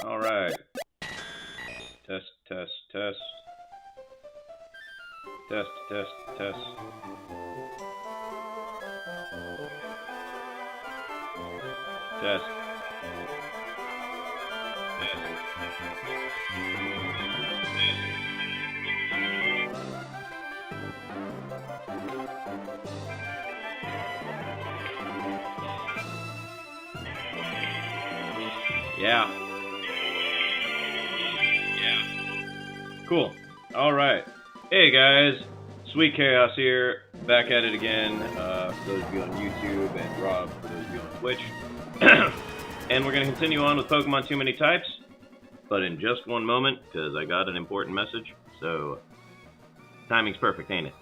All right. Test, test, test. Test, test, test. Test. Yeah. Cool. All right. Hey guys, Sweet Chaos here, back at it again. For those of you on YouTube, and Rob for those of you on Twitch. And we're going to continue on with Pokemon Too Many Types, but in just one moment, because I got an important message. So, timing's perfect, ain't it?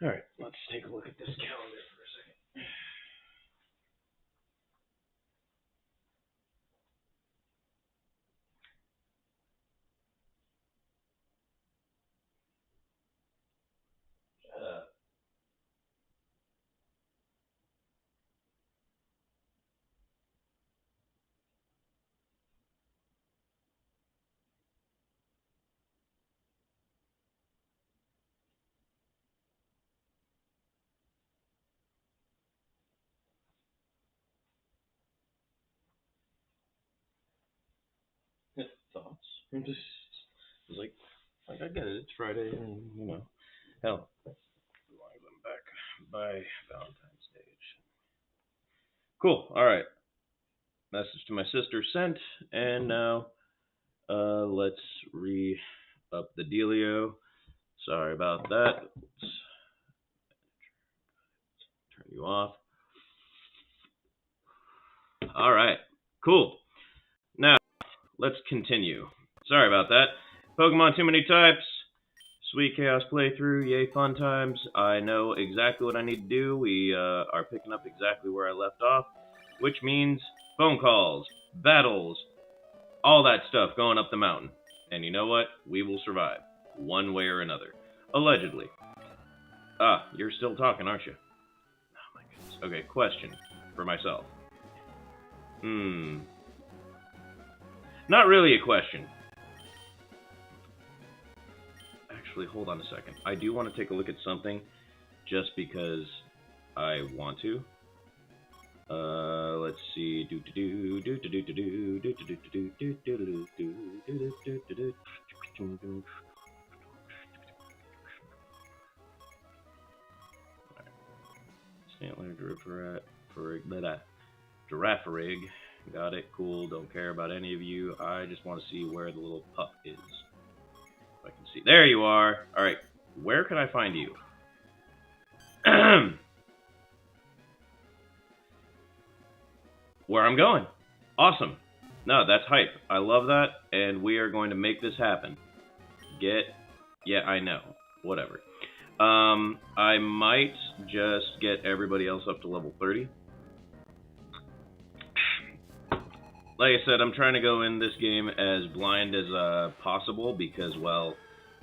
All right, let's take a look at this calendar for a second. Thoughts? I'm just like I get it. It's Friday, and hell, I'm back by Valentine's Day. Cool. All right. Message to my sister sent, and now let's re-up the dealio. Sorry about that. Let's turn you off. All right. Cool. Now let's continue. Sorry about that. Pokemon Too Many Types. Sweet Chaos playthrough. Yay, fun times. I know exactly what I need to do. We are picking up exactly where I left off, which means phone calls, battles, all that stuff going up the mountain. And you know what? We will survive, one way or another. Allegedly. Ah, you're still talking, aren't you? Oh my goodness. Okay, question for myself. Not really a question. Actually, hold on a second. I do want to take a look at something, just because I want to. Let's see. Stantler, Giraffe rig. Got it. Cool. Don't care about any of you. I just want to see where the little pup is. If I can see. There you are. All right. Where can I find you? Where I'm going. Awesome. No, that's hype. I love that, and we are going to make this happen. Yeah, I know. Whatever. I might just get everybody else up to level 30. Like I said, I'm trying to go in this game as blind as possible because, well,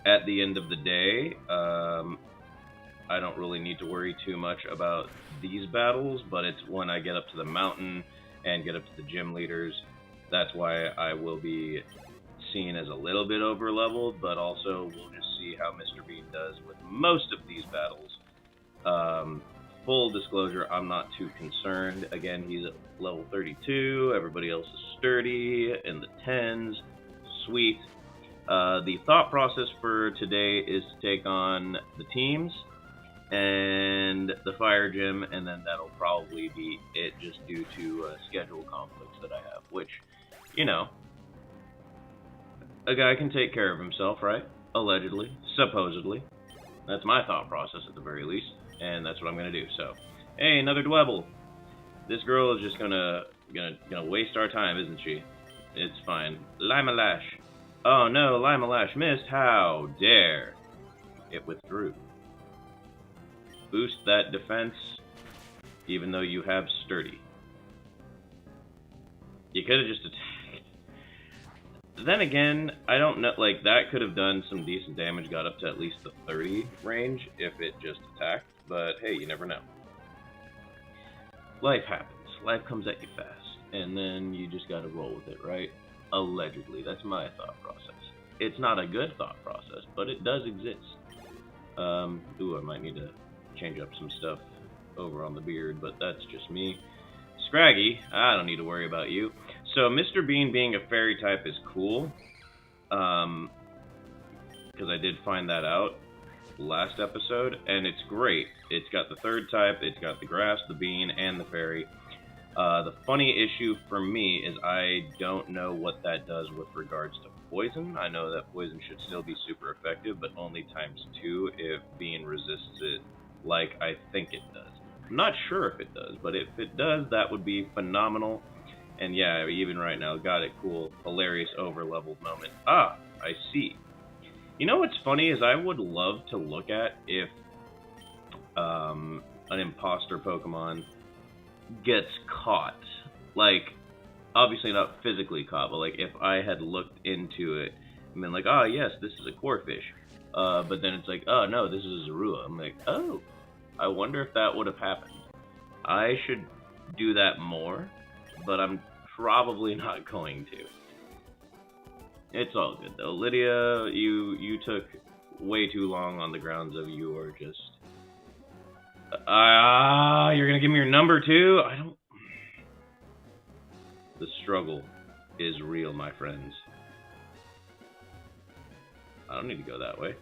at the end of the day, I don't really need to worry too much about these battles, but it's when I get up to the mountain and get up to the gym leaders, that's why I will be seen as a little bit over-leveled, but also we'll just see how Mr. Bean does with most of these battles. Full disclosure, I'm not too concerned. Again, he's at level 32, everybody else is sturdy, in the 10s, sweet. The thought process for today is to take on the teams and the fire gym, and then that'll probably be it just due to schedule conflicts that I have, which, you know, a guy can take care of himself, right? Allegedly, supposedly. That's my thought process at the very least, and that's what I'm gonna do. So, hey, another Dwebble. This girl is just gonna waste our time, isn't she? It's fine. Limalash. Oh no, Limalash missed. How dare! It withdrew. Boost that defense, even though you have sturdy. You could have just attacked. Then again, I don't know, like, that could have done some decent damage, got up to at least the 30 range if it just attacked, but hey, you never know. Life happens. Life comes at you fast, and then you just gotta roll with it, right? Allegedly. That's my thought process. It's not a good thought process, but it does exist. Ooh, I might need to change up some stuff over on the beard, but that's just me. Scraggy, I don't need to worry about you. So Mr. Bean being a fairy type is cool, because I did find that out last episode, and it's great. It's got the third type, it's got the grass, the bean, and the fairy. The funny issue for me is I don't know what that does with regards to poison. I know that poison should still be super effective, but only ×2 if bean resists it like I think it does. I'm not sure if it does, but if it does, that would be phenomenal. And yeah, even right now, got it, cool, hilarious over-leveled moment. Ah, I see. You know what's funny is I would love to look at if an imposter Pokemon gets caught. Like, obviously not physically caught, but like if I had looked into it and been like, oh yes, this is a Corphish. But then it's like, oh no, this is a Zorua. I'm like, oh, I wonder if that would have happened. I should do that more, but I'm probably not going to. It's all good though. Lydia, you took way too long on the grounds of you are just... you're gonna give me your number too? I don't... The struggle is real, my friends. I don't need to go that way.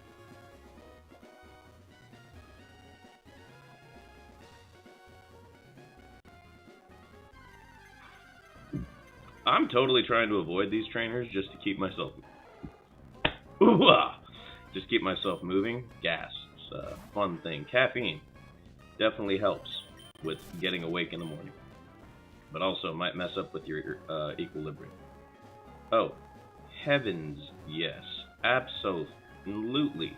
I'm totally trying to avoid these trainers just to keep myself... Just keep myself moving. Gas. It's a fun thing. Caffeine definitely helps with getting awake in the morning. But also might mess up with your equilibrium. Oh, heavens, yes. Absolutely.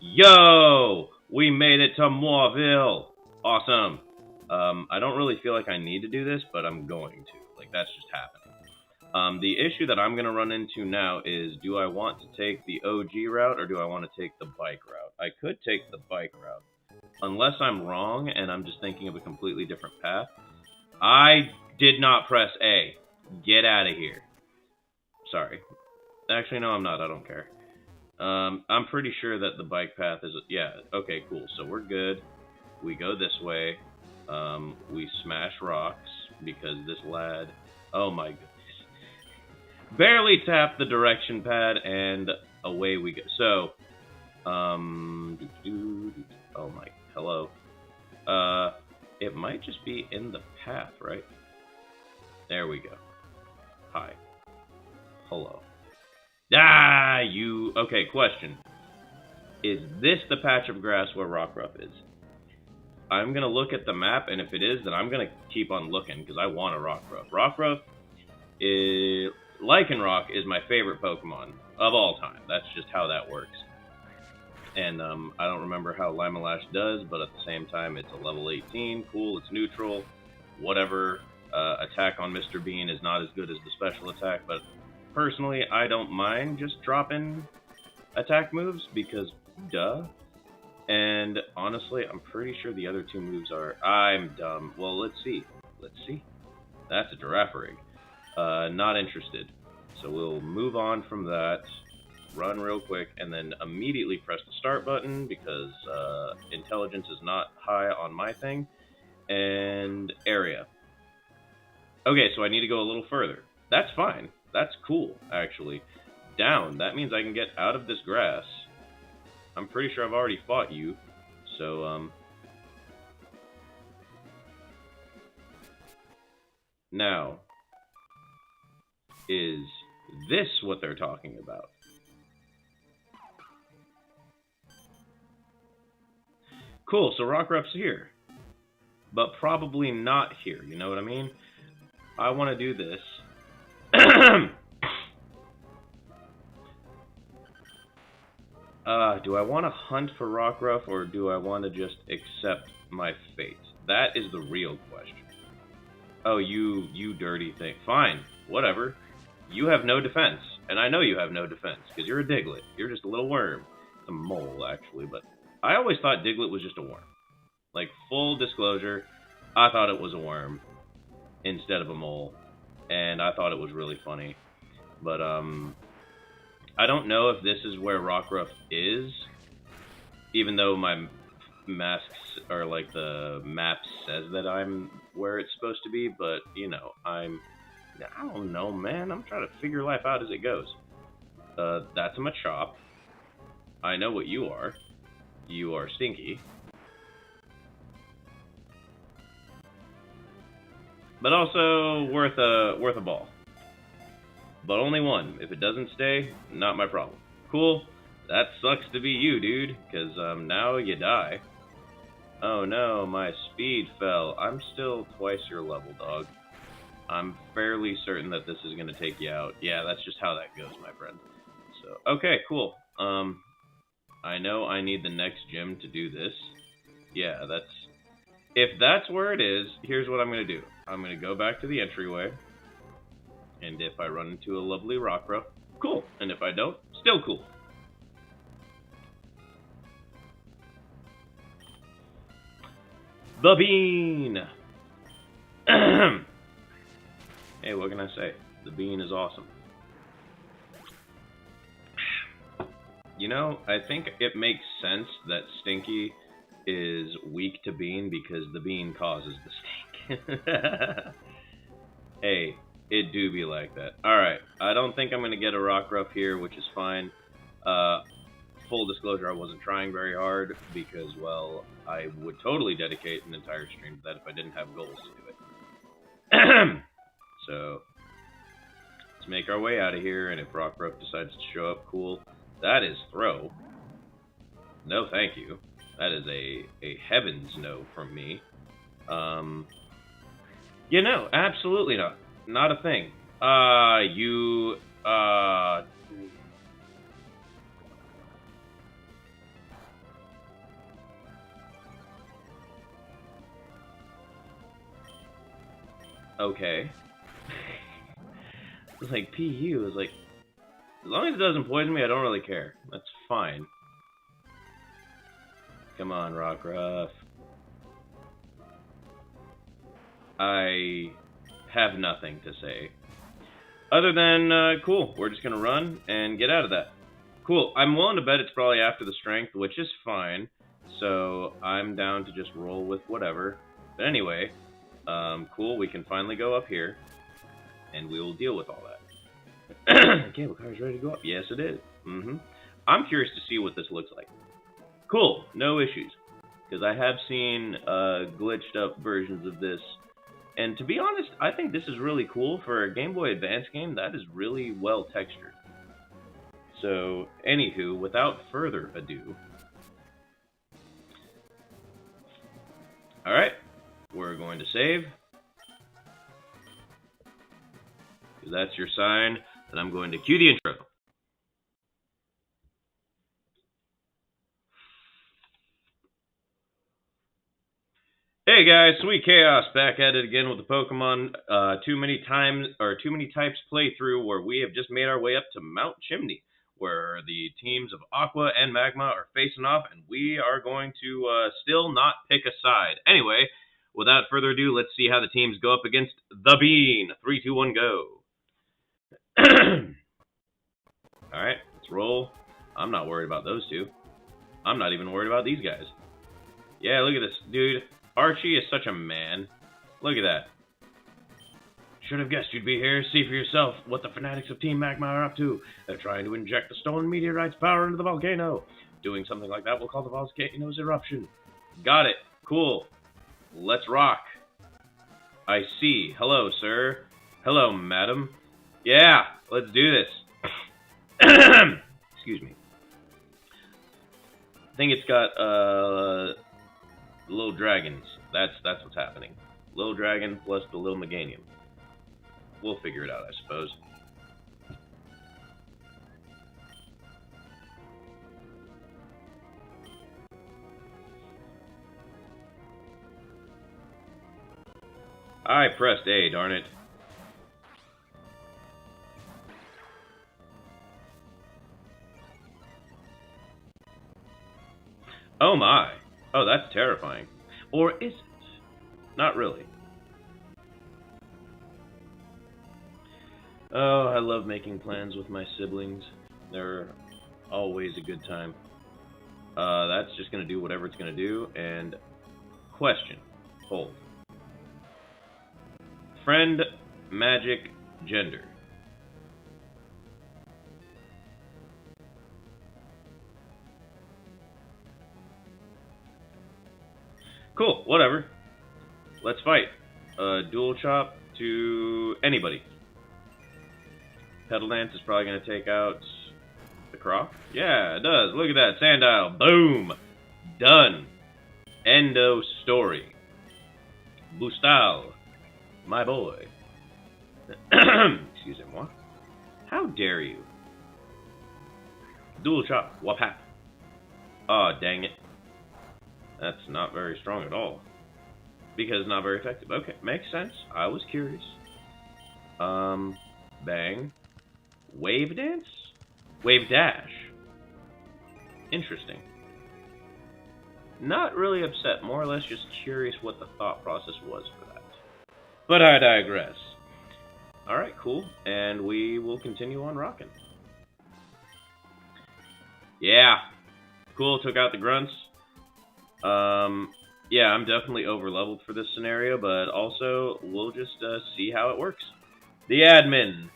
Yo! We made it to Moorville! Awesome. I don't really feel like I need to do this, but I'm going to. Like, that's just happening. The issue that I'm going to run into now is, do I want to take the OG route, or do I want to take the bike route? I could take the bike route. Unless I'm wrong, and I'm just thinking of a completely different path. I did not press A. Get out of here. Sorry. Actually, no, I'm not. I don't care. I'm pretty sure that the bike path is... Yeah, okay, cool. So we're good. We go this way. We smash rocks. because this lad, oh my goodness, barely tapped the direction pad and away we go. So, oh my, hello. It might just be in the path, right? There we go. Hi. Hello. Ah, you, okay, question. Is this the patch of grass where Rockruff is? I'm gonna look at the map, and if it is, then I'm gonna keep on looking, because I want a Rockruff. Rockruff is... Lycanroc is my favorite Pokemon of all time. That's just how that works. And I don't remember how Limelash does, but at the same time, it's a level 18. Cool, it's neutral. Whatever. Attack on Mr. Bean is not as good as the special attack, but personally, I don't mind just dropping attack moves, because duh. And honestly, I'm pretty sure the other two moves are... I'm dumb. Well, let's see. Let's see. That's a Girafarig. Not interested. So we'll move on from that, run real quick, and then immediately press the start button because intelligence is not high on my thing. And area. Okay, so I need to go a little further. That's fine. That's cool, actually. Down. That means I can get out of this grass. I'm pretty sure I've already fought you. So, now... Is this what they're talking about? Cool, so Rockruff's here. But probably not here, you know what I mean? I want to do this. Do I want to hunt for Rockruff, or do I want to just accept my fate? That is the real question. Oh, you dirty thing. Fine, whatever. You have no defense, and I know you have no defense, because you're a Diglett. You're just a little worm. It's a mole, actually, but I always thought Diglett was just a worm. Like, full disclosure, I thought it was a worm instead of a mole, and I thought it was really funny. But, I don't know if this is where Rockruff is, even though my masks, or like the map says that I'm where it's supposed to be, but, you know, I don't know, man. I'm trying to figure life out as it goes. That's a Machop. I know what you are. You are Stinky. But also worth a ball. But only one. If it doesn't stay, not my problem. Cool. That sucks to be you, dude, because now you die. Oh no, my speed fell. I'm still twice your level, dog. I'm fairly certain that this is going to take you out. Yeah, that's just how that goes, my friend. So, okay, cool. I know I need the next gym to do this. Yeah, that's... If that's where it is, here's what I'm going to do. I'm going to go back to the entryway. And if I run into a lovely Rockruff, cool. And if I don't, still cool. The Bean! Hey, what can I say? The Bean is awesome. You know, I think it makes sense that Stinky is weak to Bean because the Bean causes the stink. Hey, it do be like that. Alright, I don't think I'm going to get a Rockruff here, which is fine. Full disclosure, I wasn't trying very hard because, well, I would totally dedicate an entire stream to that if I didn't have goals to do it. So, let's make our way out of here, and if Rockruff decides to show up, cool. That is throw. No, thank you. That is a heavens no from me. You know, absolutely not. Not a thing. Okay. It's like, PU is like, as long as it doesn't poison me, I don't really care. That's fine. Come on, Rockruff. I have nothing to say. Other than, cool, we're just gonna run and get out of that. Cool, I'm willing to bet it's probably after the strength, which is fine. So, I'm down to just roll with whatever. But anyway, Cool, we can finally go up here, and we will deal with all that. Cable car is ready to go up. Yes, it is. I'm curious to see what this looks like. Cool, no issues. Because I have seen glitched up versions of this. And to be honest, I think this is really cool for a Game Boy Advance game. That is really well textured. So, anywho, without further ado. Alright, we're going to save. That's your sign that I'm going to cue the intro. Hey guys, Sweet Chaos back at it again with the Pokemon Too Many Types playthrough, where we have just made our way up to Mount Chimney, where the teams of Aqua and Magma are facing off, and we are going to still not pick a side. Anyway, without further ado, let's see how the teams go up against the Bean. 3, 2, 1, go. Alright, let's roll. I'm not worried about those two. I'm not even worried about these guys. Yeah, look at this, dude. Archie is such a man. Look at that. Should have guessed you'd be here. See for yourself what the fanatics of Team Magma are up to. They're trying to inject the stolen meteorite's power into the volcano. Doing something like that will cause the volcano's eruption. Got it. Cool. Let's rock. I see. Hello, sir. Hello, madam. Yeah, let's do this. Excuse me. I think it's got, little dragons. That's what's happening. Little dragon plus the little Meganium. We'll figure it out, I suppose. I pressed A, darn it. Oh my. Oh, that's terrifying. Or is it? Not really. Oh, I love making plans with my siblings. They're always a good time. That's just going to do whatever it's going to do. And question. Hold. Friend, magic, gender. Cool, whatever. Let's fight. Dual chop to anybody. Petal Dance is probably going to take out the Croc. Yeah, it does. Look at that. Sandile. Boom. Done. Endo story. Boostal. My boy. Excusez-moi. How dare you? Dual chop. Wapap. Aw, oh, dang it. That's not very strong at all. Because not very effective. Okay, makes sense. I was curious. Bang. Wave dance? Wave dash. Interesting. Not really upset. More or less just curious what the thought process was for that. But I digress. Alright, cool. And we will continue on rocking. Yeah. Cool, took out the grunts. Yeah, I'm definitely over-leveled for this scenario, but also, we'll just see how it works. The admin!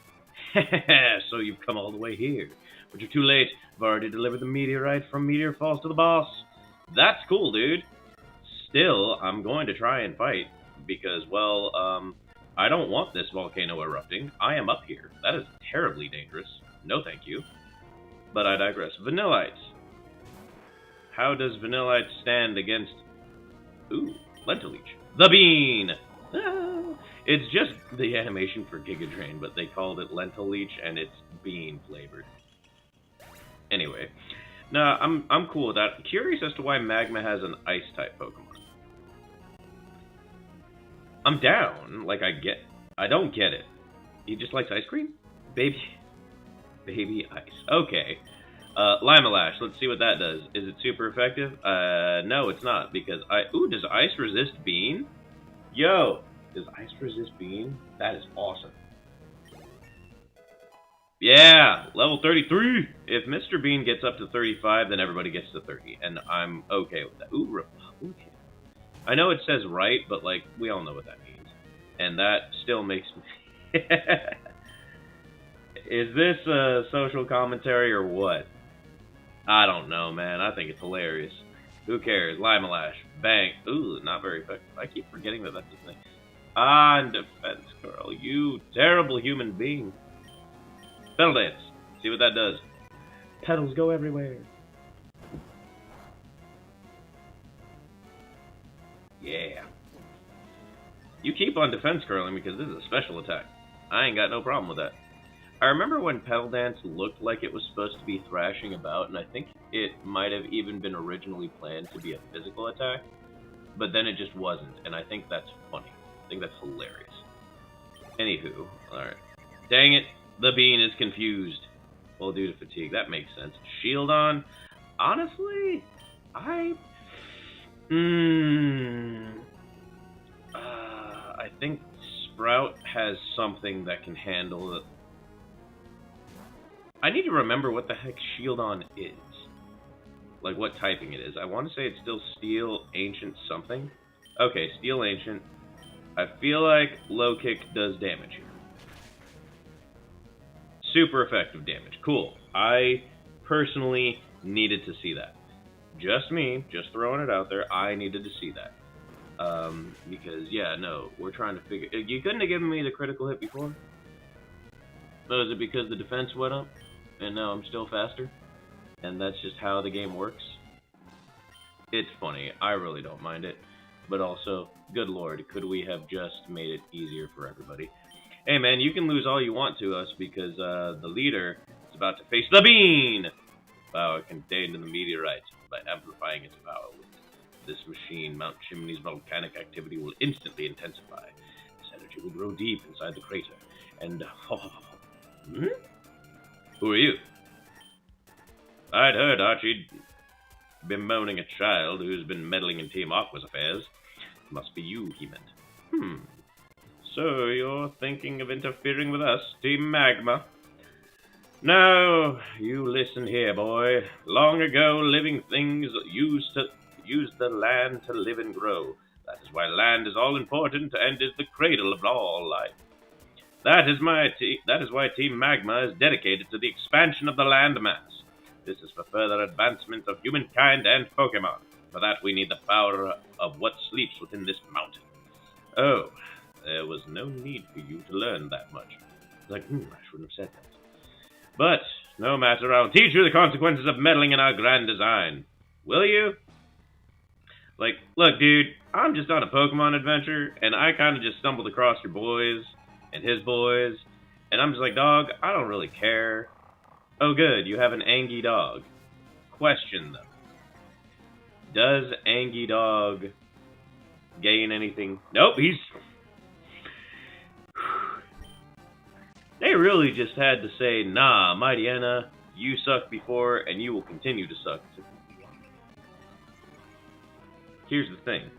So you've come all the way here. But you're too late. I've already delivered the meteorite from Meteor Falls to the boss. That's cool, dude. Still, I'm going to try and fight, because, well, I don't want this volcano erupting. I am up here. That is terribly dangerous. No thank you. But I digress. Vanillite. How does Vanillite stand against... Ooh, Lentil Leech. The Bean! Ah, it's just the animation for Giga Drain, but they called it Lentil Leech, and it's bean flavored. Anyway, no, I'm cool with that. Curious as to why Magma has an Ice-type Pokemon. I'm down. Like, I don't get it. He just likes ice cream? Baby ice. Okay. Limelash, let's see what that does. Is it super effective? No, it's not, because ooh, does ice resist bean? Yo, does ice resist bean? That is awesome. Yeah, level 33. If Mr. Bean gets up to 35, then everybody gets to 30, and I'm okay with that. Ooh, Republican. I know it says right, but, like, we all know what that means. And that still makes me... Is this a social commentary or what? I don't know, man. I think it's hilarious. Who cares? Limelash. Bang. Ooh, not very effective. I keep forgetting that that's a thing. On defense, girl. You terrible human being. Petal dance. See what that does. Petals go everywhere. Yeah. You keep on defense curling because this is a special attack. I ain't got no problem with that. I remember when Petal Dance looked like it was supposed to be thrashing about, and I think it might have even been originally planned to be a physical attack, but then it just wasn't, and I think that's funny. I think that's hilarious. Anywho, alright. Dang it, the bean is confused. Well, due to fatigue, that makes sense. Shield on? Honestly, I think Sprout has something that can handle it. I need to remember what the heck Shield on is. Like what typing it is. I want to say it's still Steel Ancient something. Okay, Steel Ancient. I feel like low kick does damage here. Super effective damage. Cool. I personally needed to see that. Just me, just throwing it out there. I needed to see that. Because, yeah, no, we're trying to figure... You couldn't have given me the critical hit before? So is it because the defense went up? And now I'm still faster? And that's just how the game works? It's funny. I really don't mind it. But also, good lord, could we have just made it easier for everybody? Hey man, you can lose all you want to us because the leader is about to face the bean! Power contained in the meteorite. By amplifying its power with this machine, Mount Chimney's volcanic activity will instantly intensify. This energy will grow deep inside the crater. And... Who are you? I'd heard Archie'd bemoaning a child who's been meddling in Team Aqua's affairs. Must be you, he meant. So you're thinking of interfering with us, Team Magma? No, you listen here, boy. Long ago, living things used the land to live and grow. That is why land is all important and is the cradle of all life. That is why Team Magma is dedicated to the expansion of the land mass. This is for further advancement of humankind and Pokemon. For that, we need the power of what sleeps within this mountain. Oh, there was no need for you to learn that much. I shouldn't have said that. But, no matter, I'll teach you the consequences of meddling in our grand design. Will you? Like, look, dude, I'm just on a Pokemon adventure, and I kind of just stumbled across your boys and his boys, and I'm just like, dog, I don't really care. Oh, good, you have an Angie dog. Question, though. Does Angie dog gain anything? Nope, he's... They really just had to say, nah, Mightyena, you sucked before, and you will continue to suck. Here's the thing.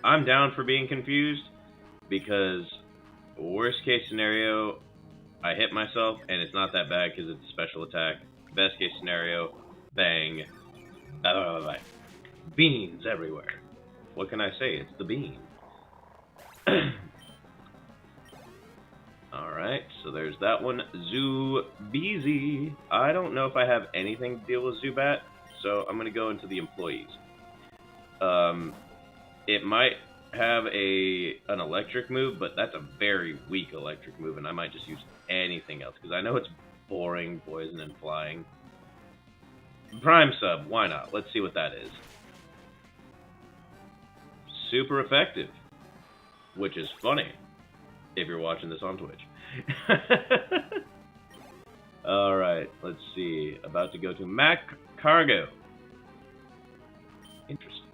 I'm down for being confused, because worst case scenario, I hit myself, and it's not that bad because it's a special attack. Best case scenario, bang. Beans everywhere. What can I say? It's the bean. Alright, so there's that one. Zubeezy. I don't know if I have anything to deal with Zubat, so I'm going to go into the employees. It might have an electric move, but that's a very weak electric move, and I might just use anything else, because I know it's boring, poison, and flying. Prime Sub, why not? Let's see what that is. Super effective, which is funny if you're watching this on Twitch. Alright, let's see. About to go to Mac Cargo. Interesting.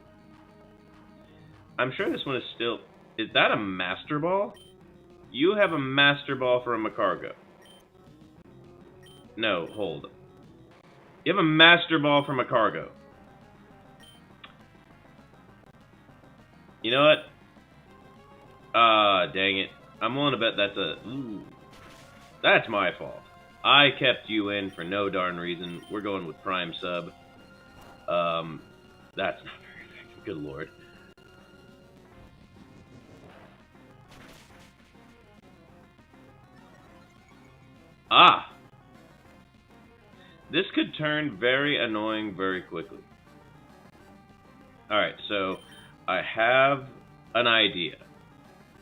I'm sure this one is still... Is that a Master Ball? You have a Master Ball for a Macargo. No, hold. You have a Master Ball for Macargo. You know what? Dang it. I'm willing to bet that's a... Ooh. That's my fault. I kept you in for no darn reason. We're going with Prime Sub. That's not very effective. Good lord. Ah! This could turn very annoying very quickly. Alright, so I have an idea.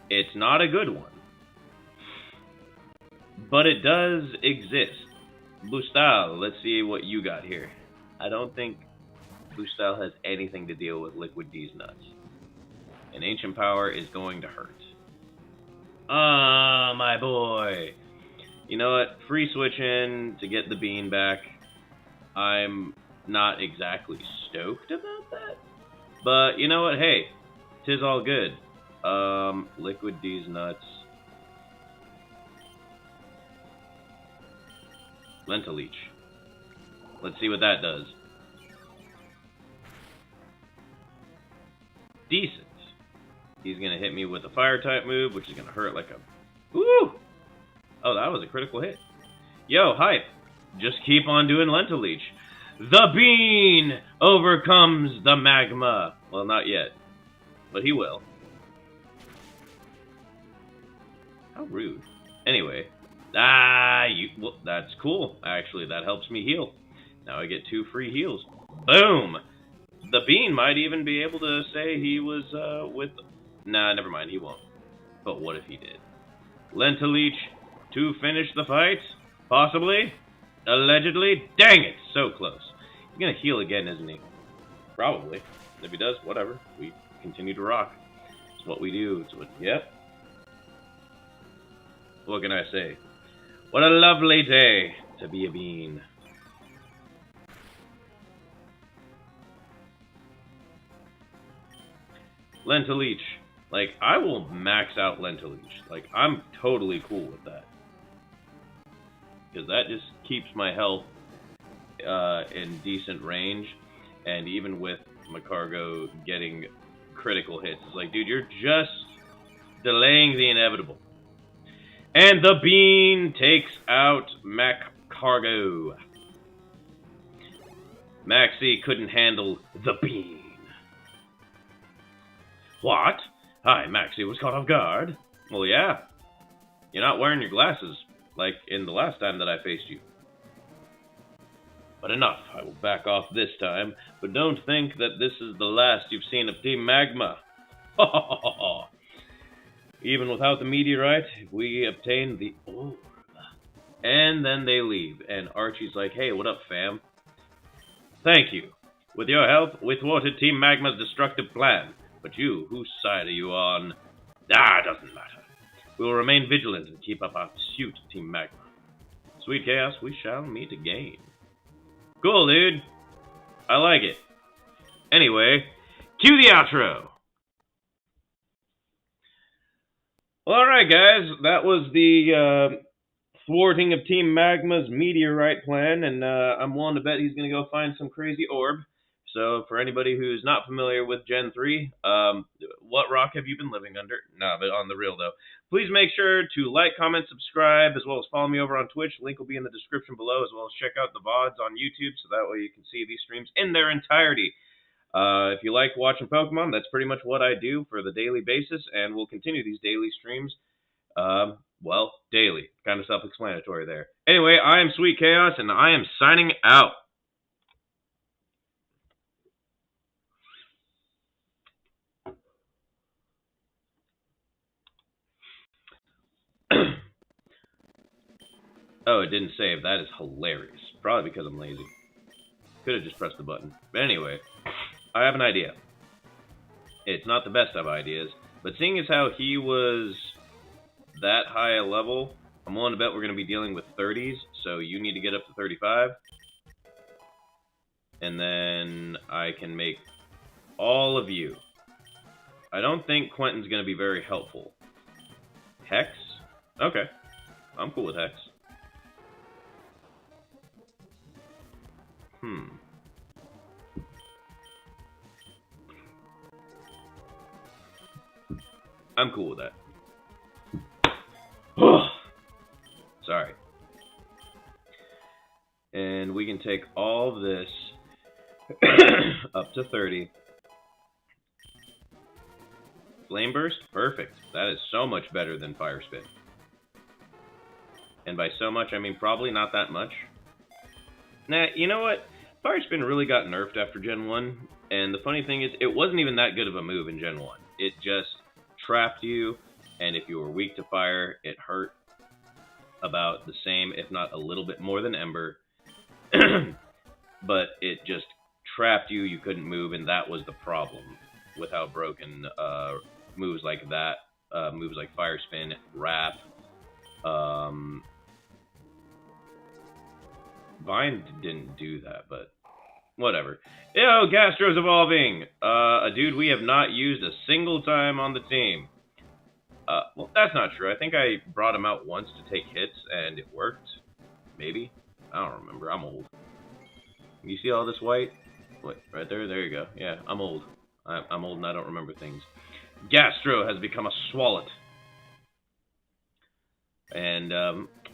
It's not a good one, but it does exist. Boostal, let's see what you got here. I don't think Boostal has anything to deal with Liquid D's nuts. And Ancient Power is going to hurt. Ah, my boy. You know what? Free switch in to get the bean back. I'm not exactly stoked about that. But you know what? Hey, 'tis all good. Liquid D's nuts. Lentilleach. Let's see what that does. Decent. He's gonna hit me with a fire type move, which is gonna hurt like a... Woo! Oh, that was a critical hit. Yo, hype. Just keep on doing Lentilleach. The bean overcomes the magma. Well, not yet. But he will. How rude. Anyway. Well, that's cool. Actually, that helps me heal. Now I get 2 free heals. Boom! The bean might even be able to say he was, with... Nah, never mind, he won't. But what if he did? Lentilleach to finish the fight? Possibly? Allegedly? Dang it! So close. He's gonna heal again, isn't he? Probably. If he does, whatever. We continue to rock. It's what we do. It's what... Yep. What can I say? What a lovely day to be a bean. Lentilleach. Like, I will max out Lentilleach. Like, I'm totally cool with that. Because that just keeps my health in decent range. And even with Magcargo getting critical hits, it's like, dude, you're just delaying the inevitable. And the bean takes out Magcargo. Maxie couldn't handle the bean. What? Hi, Maxie was caught off guard. Well, yeah. You're not wearing your glasses, like in the last time that I faced you. But enough. I will back off this time, but don't think that this is the last you've seen of Team Magma. Ha ha ha ha. Even without the meteorite, we obtained the orb. And then they leave, and Archie's like, hey, what up, fam? Thank you. With your help, we thwarted Team Magma's destructive plan. But you, whose side are you on? Doesn't matter. We will remain vigilant and keep up our pursuit, Team Magma. Sweet Chaos, we shall meet again. Cool, dude. I like it. Anyway, cue the outro. Well, alright, guys. That was the thwarting of Team Magma's meteorite plan, and I'm willing to bet he's going to go find some crazy orb. So, for anybody who's not familiar with Gen 3, what rock have you been living under? Nah, but on the real, though. Please make sure to like, comment, subscribe, as well as follow me over on Twitch. Link will be in the description below, as well as check out the VODs on YouTube, so that way you can see these streams in their entirety. If you like watching Pokemon, that's pretty much what I do for the daily basis, and we'll continue these daily streams. Well, daily. Kind of self-explanatory there. Anyway, I am Sweet Chaos, and I am signing out. Oh, it didn't save. That is hilarious. Probably because I'm lazy. Could have just pressed the button. But anyway, I have an idea. It's not the best of ideas, but seeing as how he was that high a level, I'm willing to bet we're going to be dealing with 30s, so you need to get up to 35. And then I can make all of you. I don't think Quentin's going to be very helpful. Hex? Okay. I'm cool with Hex. I'm cool with that. Sorry. And we can take all of this up to 30. Flame Burst? Perfect. That is so much better than Fire Spin. And by so much, I mean probably not that much. Nah, you know what? Fire Spin really got nerfed after Gen 1, and the funny thing is, it wasn't even that good of a move in Gen 1. It just trapped you, and if you were weak to fire, it hurt about the same, if not a little bit more than Ember. But it just trapped you, you couldn't move, and that was the problem with how broken moves like that, moves like Fire Spin, Wrap, Vine didn't do that, but whatever. Yo, Gastro's evolving! A dude we have not used a single time on the team. Well, that's not true. I think I brought him out once to take hits, and it worked. Maybe? I don't remember. I'm old. You see all this white? What, right there? There you go. Yeah, I'm old. I'm old and I don't remember things. Gastro has become a Swalot. And,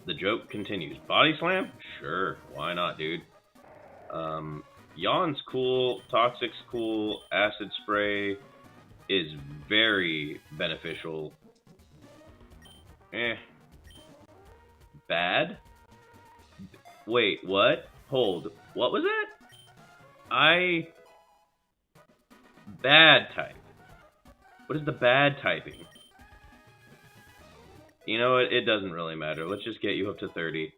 the joke continues. Body Slam? Sure. Why not, dude? Yawn's cool. Toxic's cool. Acid Spray is very beneficial. Bad? Wait, what? Hold. What was that? Bad type. What is the bad typing? You know what? It doesn't really matter. Let's just get you up to 30.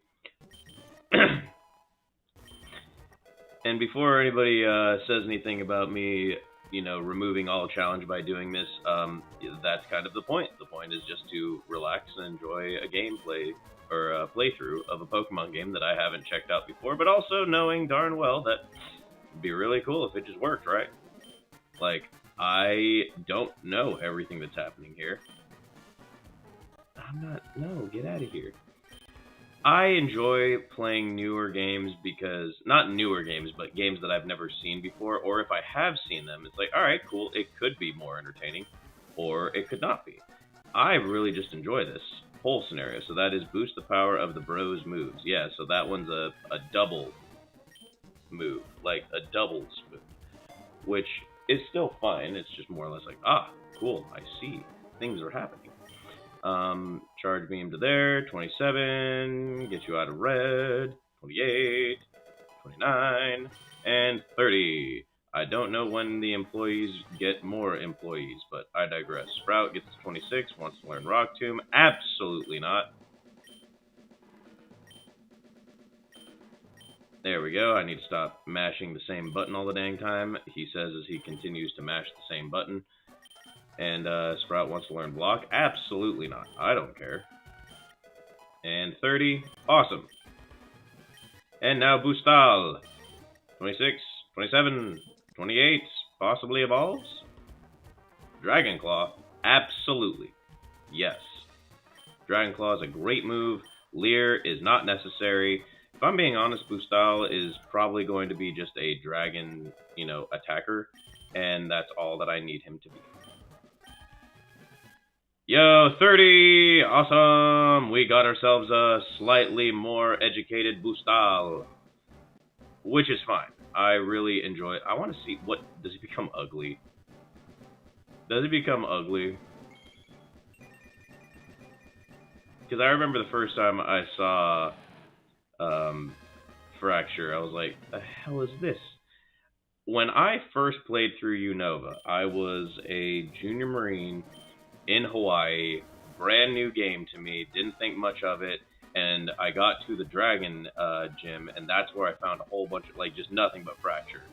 And before anybody says anything about me, you know, removing all challenge by doing this, that's kind of the point. The point is just to relax and enjoy a gameplay or a playthrough of a Pokemon game that I haven't checked out before, but also knowing darn well that it'd be really cool if it just worked, right? Like, I don't know everything that's happening here. No, get out of here. I enjoy playing newer games because, not newer games, but games that I've never seen before, or if I have seen them, it's like, alright, cool, it could be more entertaining, or it could not be. I really just enjoy this whole scenario, so that is boost the power of the bros moves. Yeah, so that one's a double move, like a doubles move, which is still fine, it's just more or less like, ah, cool, I see, things are happening. Charge beam to there, 27, get you out of red, 28, 29, and 30. I don't know when the employees get more employees, but I digress. Sprout gets to 26, wants to learn Rock Tomb. Absolutely not. There we go. I need to stop mashing the same button all the dang time, he says as he continues to mash the same button. And Sprout wants to learn Block. Absolutely not. I don't care. And 30. Awesome. And now Boostal. 26, 27, 28. Possibly evolves. Dragon Claw. Absolutely. Yes. Dragon Claw is a great move. Leer is not necessary. If I'm being honest, Boostal is probably going to be just a dragon, you know, attacker. And that's all that I need him to be. Yo, 30! Awesome! We got ourselves a slightly more educated Boostal. Which is fine. I really enjoy it. I want to see, what, does he become ugly? Does he become ugly? Because I remember the first time I saw Fracture, I was like, the hell is this? When I first played through Unova, I was a junior Marine in Hawaii, brand new game to me, didn't think much of it, and I got to the Dragon gym, and that's where I found a whole bunch of, like, just nothing but Fracture.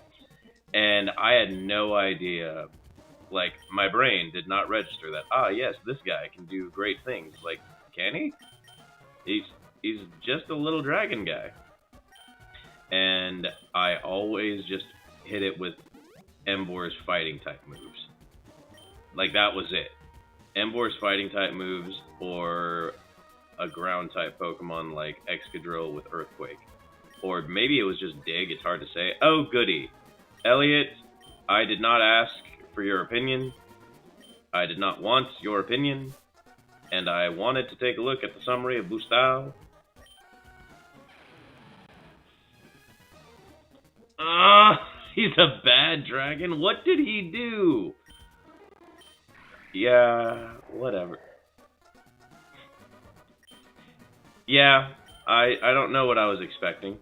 And I had no idea, like, my brain did not register that, ah, yes, this guy can do great things. Like, can he? He's just a little dragon guy. And I always just hit it with Emboar's fighting type moves. Like, that was it. Emboar's fighting type moves, or a ground type Pokemon like Excadrill with Earthquake. Or maybe it was just Dig, it's hard to say. Oh, goody. Elliot, I did not ask for your opinion. I did not want your opinion. And I wanted to take a look at the summary of Boostal. He's a bad dragon. What did he do? Yeah, whatever. Yeah, I don't know what I was expecting.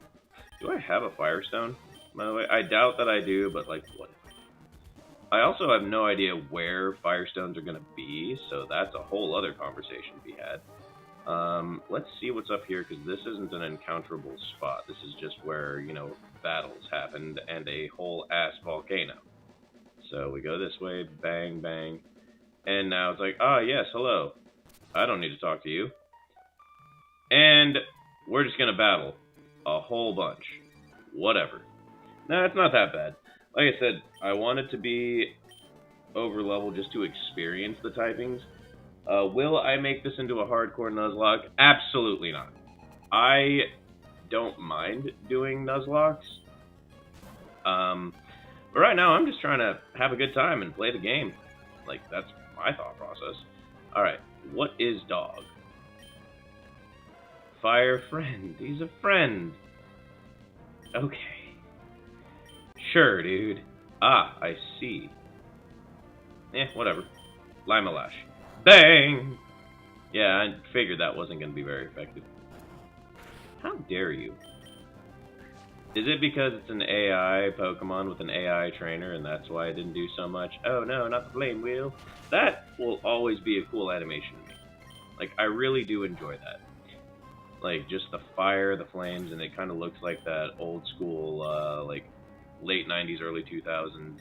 Do I have a Firestone, by the way? I doubt that I do, but like, what? I also have no idea where Firestones are going to be, so that's a whole other conversation to be had. Let's see what's up here, because this isn't an encounterable spot. This is just where, you know, battles happened and a whole ass volcano. So we go this way, bang, bang. And now it's like, ah, yes, hello. I don't need to talk to you. And we're just going to battle a whole bunch. Whatever. Nah, it's not that bad. Like I said, I wanted to be over level just to experience the typings. Will I make this into a hardcore Nuzlocke? Absolutely not. I don't mind doing Nuzlocks. But right now, I'm just trying to have a good time and play the game. Like, that's my thought process. Alright, what is dog? Fire friend. He's a friend. Okay. Sure, dude. Ah, I see. Whatever. Limalash. Bang! Yeah, I figured that wasn't going to be very effective. How dare you? Is it because it's an AI Pokemon with an AI trainer and that's why I didn't do so much? Oh no, not the flame wheel. That will always be a cool animation to me. Like, I really do enjoy that. Like, just the fire, the flames, and it kind of looks like that old school, like, late 90s, early 2000s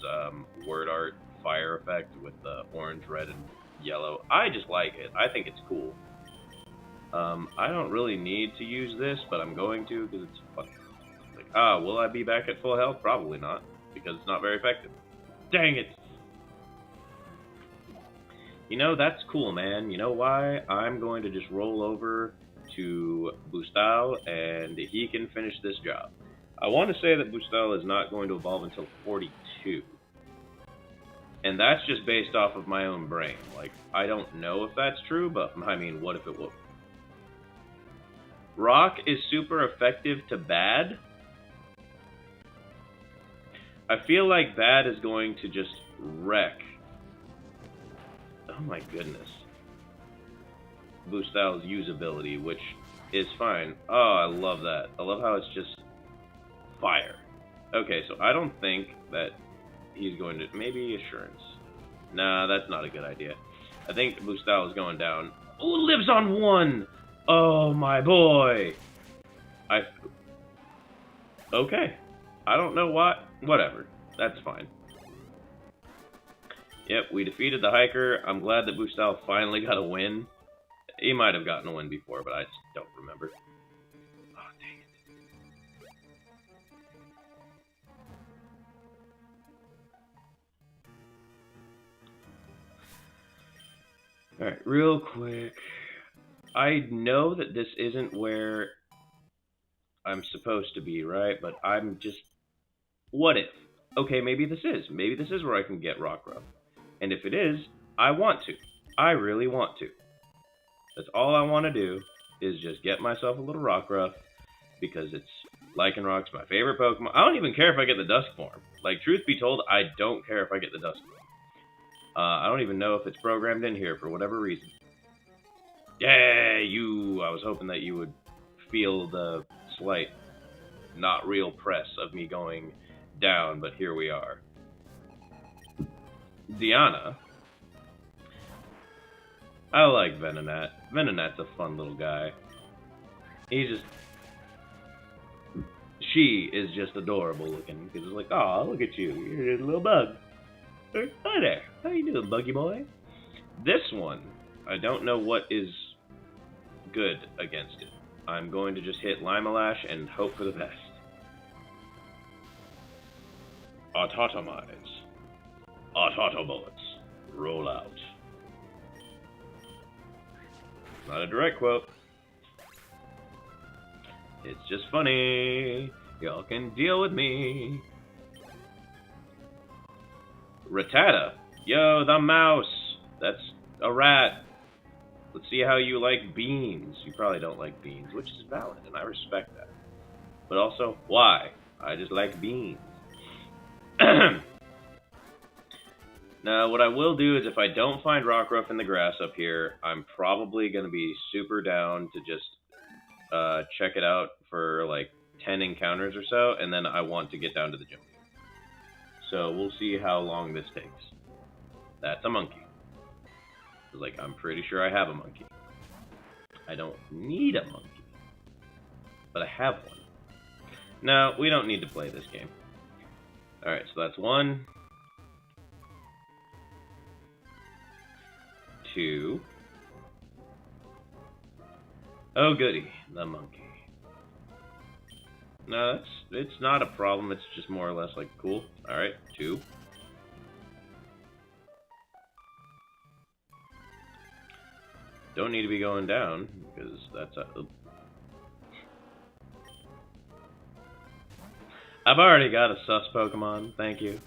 word art fire effect with the orange, red, and yellow. I just like it. I think it's cool. I don't really need to use this, but I'm going to because it's fun. Like, will I be back at full health? Probably not, because it's not very effective. Dang it! You know, that's cool, man. You know why? I'm going to just roll over to Boostal, and he can finish this job. I want to say that Boostal is not going to evolve until 42. And that's just based off of my own brain. Like, I don't know if that's true, but, I mean, what if it was? Rock is super effective to bad. I feel like bad is going to just wreck. Oh my goodness. Boostal's usability, which is fine. Oh, I love that. I love how it's just fire. Okay, so I don't think that he's going to... Maybe Assurance. Nah, that's not a good idea. I think Boostal is going down. Oh, lives on 1! Oh, my boy! Okay. I don't know what. Whatever. That's fine. Yep, we defeated the hiker. I'm glad that Boostal finally got a win. He might have gotten a win before, but I just don't remember. Oh, dang it. Alright, real quick. I know that this isn't where I'm supposed to be, right? But I'm just... What if? Okay, maybe this is. Maybe this is where I can get Rockruff. And if it is, I want to. I really want to. That's all I want to do, is just get myself a little Rockruff, because it's Lycanroc's my favorite Pokemon. I don't even care if I get the Dusk form. Like, truth be told, I don't care if I get the Dusk form. I don't even know if it's programmed in here for whatever reason. Yeah, you! I was hoping that you would feel the slight, not real press of me going down, but here we are. Diana. I like Venonat. Venonat's a fun little guy. He's just... She is just adorable looking, because it's like, aw, look at you, you're a little bug. Hi there, how you doing, buggy boy? This one, I don't know what is good against it. I'm going to just hit Limalash and hope for the best. Autotomize. Autotobullets. Roll out. Not a direct quote. It's just funny. Y'all can deal with me. Rattata. Yo, the mouse. That's a rat. Let's see how you like beans. You probably don't like beans, which is valid, and I respect that. But also, why? I just like beans. Now, what I will do is if I don't find Rockruff in the grass up here, I'm probably going to be super down to just check it out for like 10 encounters or so, and then I want to get down to the gym. So we'll see how long this takes. That's a monkey. Like, I'm pretty sure I have a monkey. I don't need a monkey, but I have one. No, we don't need to play this game. Alright, so that's 1, 2. Oh goody, the monkey. No, it's not a problem, it's just more or less like, cool. Alright, 2. Don't need to be going down, because that's a... I've already got a sus Pokemon, thank you.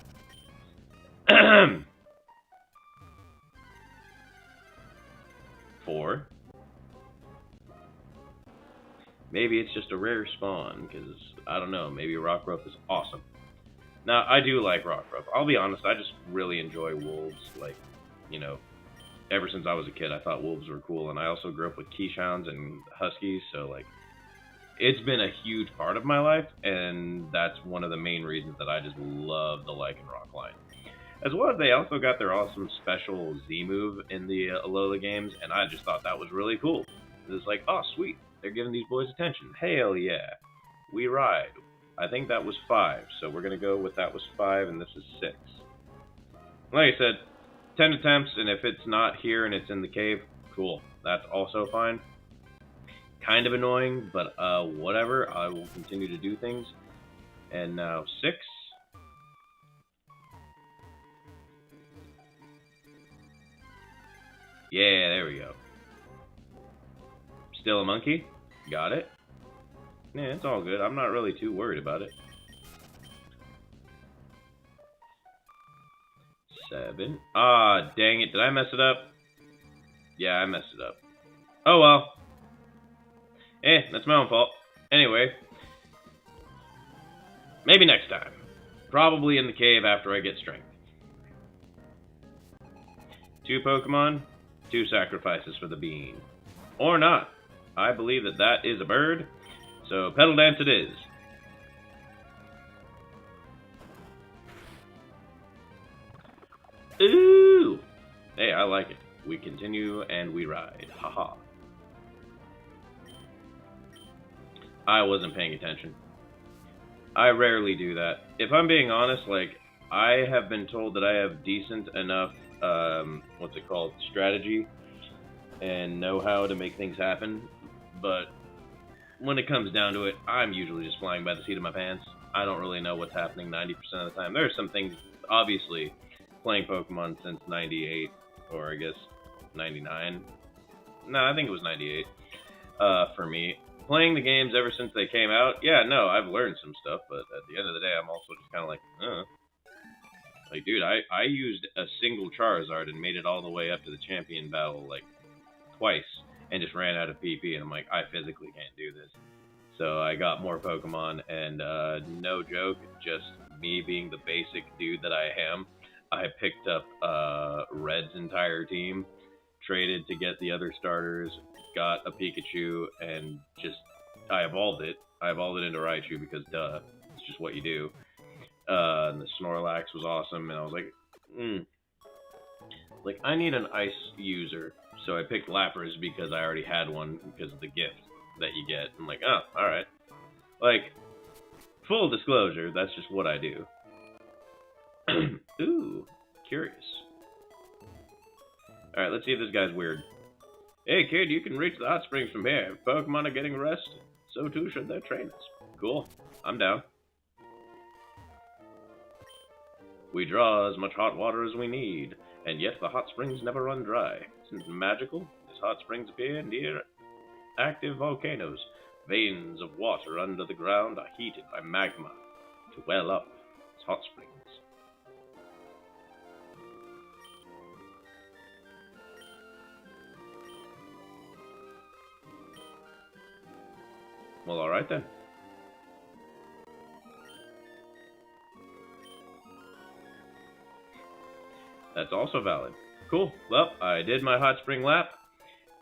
4. Maybe it's just a rare spawn, because, I don't know, maybe Rockruff is awesome. Now, I do like Rockruff. I'll be honest, I just really enjoy wolves. Like, you know, ever since I was a kid, I thought wolves were cool, and I also grew up with Keeshonds and Huskies, so, like, it's been a huge part of my life, and that's one of the main reasons that I just love the Lycanroc line. As well as they also got their awesome special Z move in the Alola games, and I just thought that was really cool. It was like, oh, sweet. They're giving these boys attention. Hell yeah. We ride. I think that was 5, so we're going to go with that was 5, and this is 6. Like I said, 10 attempts, and if it's not here and it's in the cave, cool. That's also fine. Kind of annoying, but whatever. I will continue to do things. And now 6. Yeah, there we go. Still a monkey. Got it. Yeah, it's all good. I'm not really too worried about it. 7. Ah, dang it. Did I mess it up? Yeah, I messed it up. Oh, well. That's my own fault. Anyway. Maybe next time. Probably in the cave after I get strength. 2 Pokemon, 2 sacrifices for the bean. Or not. I believe that that is a bird. So, Petal Dance it is. Ooh! Hey, I like it. We continue and we ride. Haha. I wasn't paying attention. I rarely do that. If I'm being honest, like, I have been told that I have decent enough, strategy and know-how to make things happen, but when it comes down to it, I'm usually just flying by the seat of my pants. I don't really know what's happening 90% of the time. There are some things, obviously, playing Pokemon since 98, or I guess 99. No, I think it was 98, for me. Playing the games ever since they came out, yeah, no, I've learned some stuff, but at the end of the day, I'm also just kind of like, Like, dude, I used a single Charizard and made it all the way up to the champion battle, like, twice, and just ran out of PP, and I'm like, I physically can't do this. So I got more Pokemon, and no joke, just me being the basic dude that I am, I picked up Red's entire team, traded to get the other starters, got a Pikachu, and just, I evolved it. I evolved it into Raichu because, duh, it's just what you do. And the Snorlax was awesome, and I was like, I need an ice user. So I picked Lapras because I already had one because of the gift that you get. I'm like, oh, alright. Like, full disclosure, that's just what I do. Ooh, curious. Alright, let's see if this guy's weird. Hey kid, you can reach the hot springs from here. If Pokemon are getting rest, so too should their trainers. Cool, I'm down. We draw as much hot water as we need, and yet the hot springs never run dry. Since magical, these hot springs appear near active volcanoes. Veins of water under the ground are heated by magma to well up as hot springs. Well, alright then. That's also valid. Cool. Well, I did my hot spring lap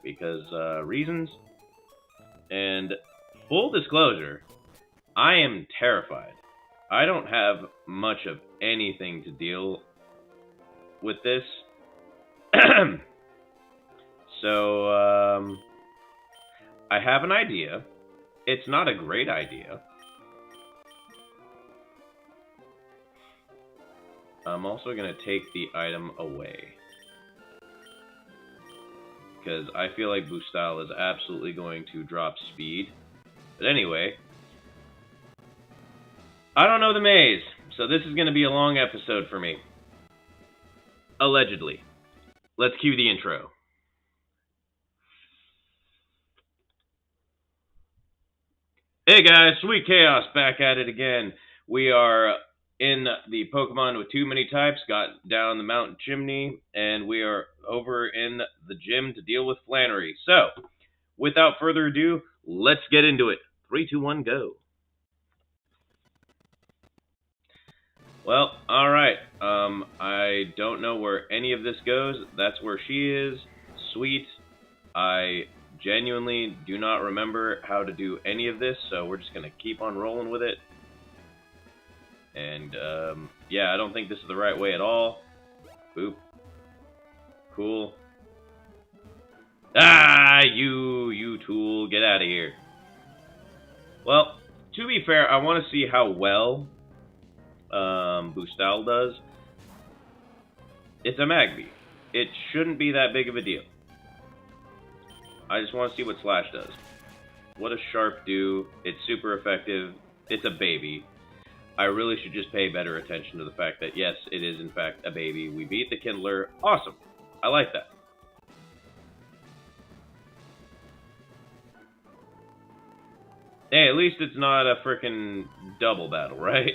because reasons. And full disclosure, I am terrified. I don't have much of anything to deal with this. So, I have an idea. It's not a great idea. I'm also going to take the item away. Because I feel like Boostal is absolutely going to drop speed. But anyway, I don't know the maze, so this is going to be a long episode for me. Allegedly. Let's cue the intro. Hey guys, Sweet Chaos back at it again. We are in the Pokemon with too many types, got down the mountain chimney, and we are over in the gym to deal with Flannery. So, without further ado, let's get into it. 3, 2, 1, go. Well, alright. I don't know where any of this goes. That's where she is. Sweet. I genuinely do not remember how to do any of this, so we're just going to keep on rolling with it. And, yeah, I don't think this is the right way at all. Boop. Cool. Ah, you tool. Get out of here. Well, to be fair, I want to see how well Boostal does. It's a Magby. It shouldn't be that big of a deal. I just want to see what Slash does. What does Sharp do? It's super effective. It's a baby. I really should just pay better attention to the fact that, yes, it is in fact a baby. We beat the Kindler. Awesome. I like that. Hey, at least it's not a frickin' double battle, right?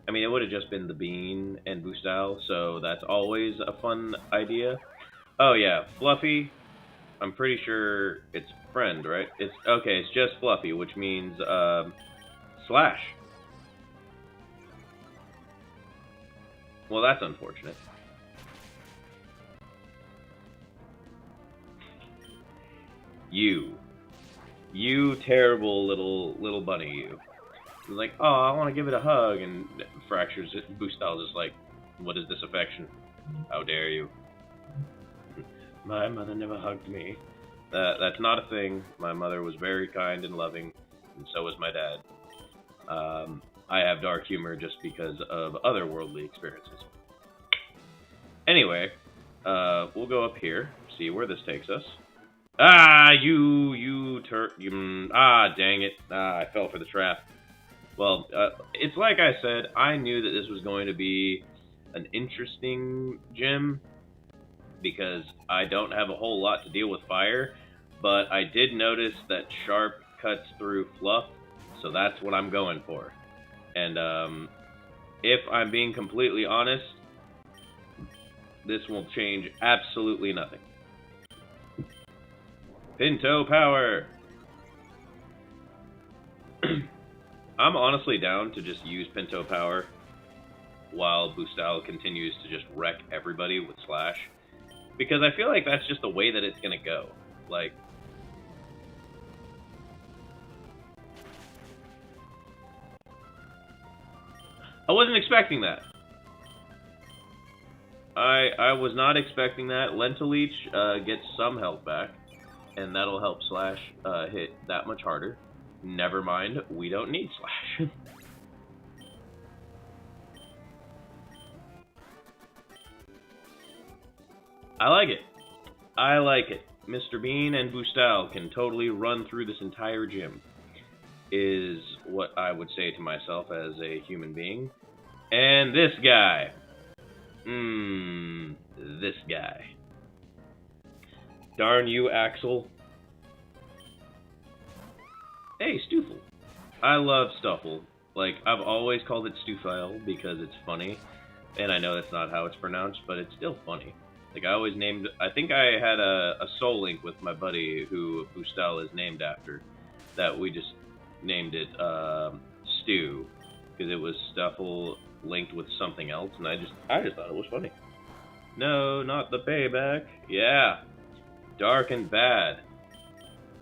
I mean, it would have just been the Bean and Boostal, so that's always a fun idea. Oh yeah, Fluffy. I'm pretty sure it's friend, right? It's okay. It's just Fluffy, which means Slash. Well, that's unfortunate. You terrible little bunny, you. He's like, oh, I want to give it a hug, and Fractures Boostal's just like, what is this affection? How dare you? My mother never hugged me. That's not a thing. My mother was very kind and loving, and so was my dad. I have dark humor just because of otherworldly experiences. Anyway, we'll go up here, see where this takes us. Ah, dang it. I fell for the trap. Well, it's like I said, I knew that this was going to be an interesting gym, because I don't have a whole lot to deal with fire, but I did notice that Sharp cuts through Fluff, so that's what I'm going for. And if I'm being completely honest, this will change absolutely nothing. Pinto Power! I'm honestly down to just use Pinto Power while Boostal continues to just wreck everybody with Slash. Because I feel like that's just the way that it's gonna go. Like, I wasn't expecting that. I was not expecting that. Lentaleech gets some health back, and that'll help Slash hit that much harder. Never mind, we don't need Slash. I like it. I like it. Mr. Bean and Boostal can totally run through this entire gym, is what I would say to myself as a human being. And this guy. This guy. Darn you, Axel. Hey, Stoofle. I love Stuffle. Like, I've always called it Stoofile because it's funny. And I know that's not how it's pronounced, but it's still funny. Like, I always named... I think I had a Soul Link with my buddy who Boostal is named after. That we just named it Stew. Because it was Stuffle linked with something else. And I just thought it was funny. No, not the payback. Yeah. Dark and bad.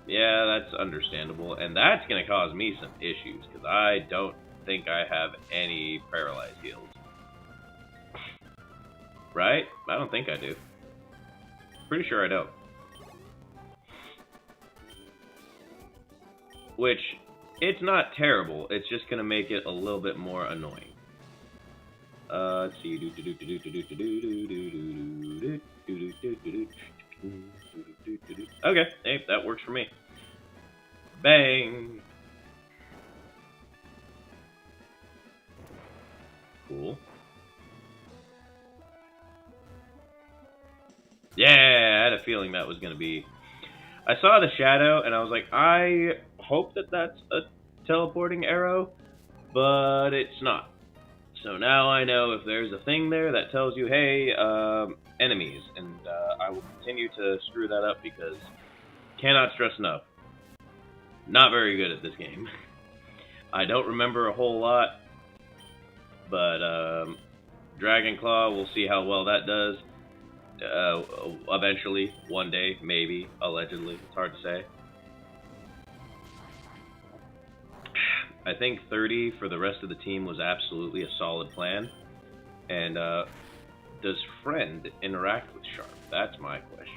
Yeah, that's understandable, and that's gonna cause me some issues, because I don't think I have any paralyzed heals. Right? I don't think I do. Pretty sure I don't. Which, it's not terrible, it's just gonna make it a little bit more annoying. Let's see. Okay, hey, that works for me. Bang! Cool. Yeah, I had a feeling that was going to be... I saw the shadow, and I was like, I hope that that's a teleporting arrow, but it's not. So now I know if there's a thing there that tells you, hey, enemies, and I will continue to screw that up because cannot stress enough. Not very good at this game. I don't remember a whole lot, but Dragon Claw, we'll see how well that does. Eventually, one day, maybe, allegedly, it's hard to say. I think 30 for the rest of the team was absolutely a solid plan. And does Friend interact with Sharp? That's my question.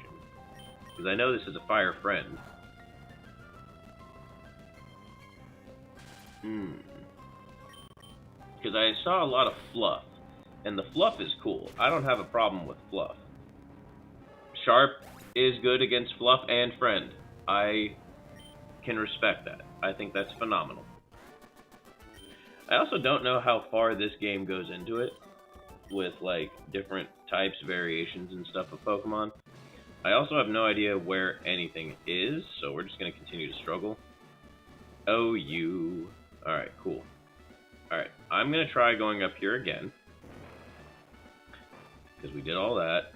Because I know this is a fire friend. Because I saw a lot of fluff. And the fluff is cool. I don't have a problem with fluff. Sharp is good against fluff and friend. I can respect that. I think that's phenomenal. I also don't know how far this game goes into it with like different types, variations, and stuff of Pokemon. I also have no idea where anything is, so we're just going to continue to struggle. Oh, you. Alright, cool. Alright, I'm going to try going up here again. Because we did all that.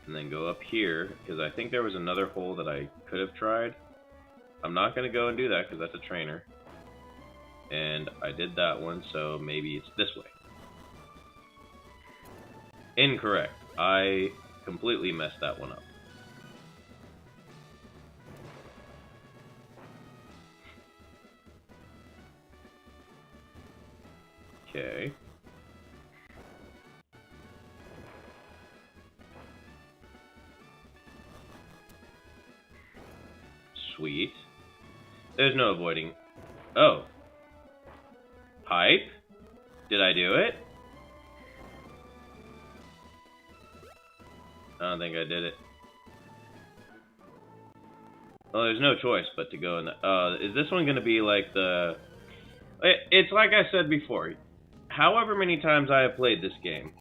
And then go up here, because I think there was another hole that I could have tried. I'm not going to go and do that, because that's a trainer. And I did that one, so maybe it's this way. Incorrect. I completely messed that one up. Okay. Sweet. There's no avoiding. Oh. Hype? Did I do it? I don't think I did it. Well, there's no choice but to go in the... is this one going to be like the... It's like I said before. However many times I have played this game,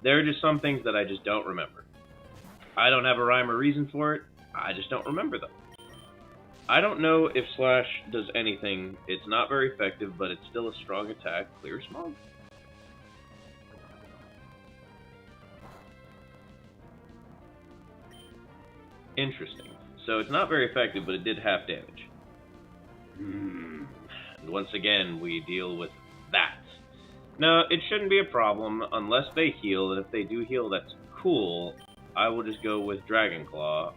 there are just some things that I just don't remember. I don't have a rhyme or reason for it. I just don't remember them. I don't know if Slash does anything. It's not very effective, but it's still a strong attack. Clear Smog? Interesting. So it's not very effective, but it did half damage. And once again, we deal with that. No, it shouldn't be a problem unless they heal, and if they do heal, that's cool. I will just go with Dragon Claw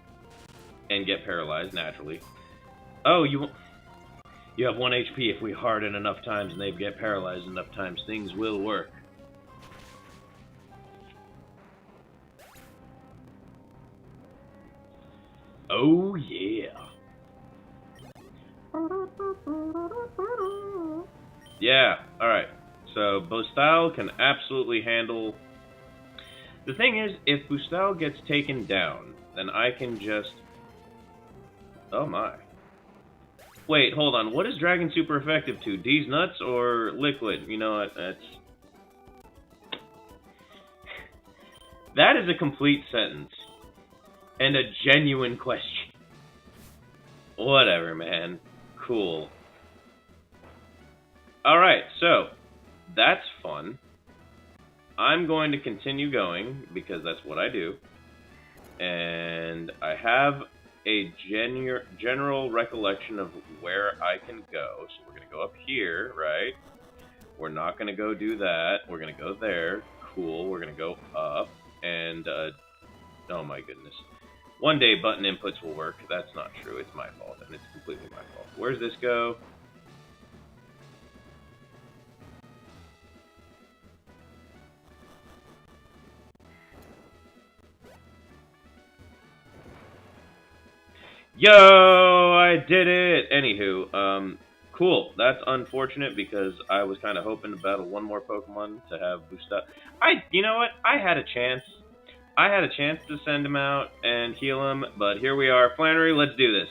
and get paralyzed naturally. Oh, you have 1 HP. If we harden enough times and they get paralyzed enough times, things will work. Oh, yeah. Yeah, alright. So, Bostal can absolutely handle... The thing is, if Bostal gets taken down, then I can just... Oh my. Wait, hold on. What is Dragon super effective to? D's nuts or liquid? You know what? That is a complete sentence. And a genuine question. Whatever, man. Cool. Alright, so, that's fun. I'm going to continue going, because that's what I do. And I have a general recollection of where I can go. So we're going to go up here, right? We're not going to go do that. We're going to go there. Cool. We're going to go up. And, oh my goodness. One day button inputs will work. That's not true. It's my fault, and it's completely my fault. Where's this go? Yo, I did it! Anywho, cool. That's unfortunate because I was kind of hoping to battle one more Pokemon to have boost up. You know what? I had a chance. I had a chance to send him out and heal him, but here we are. Flannery, let's do this.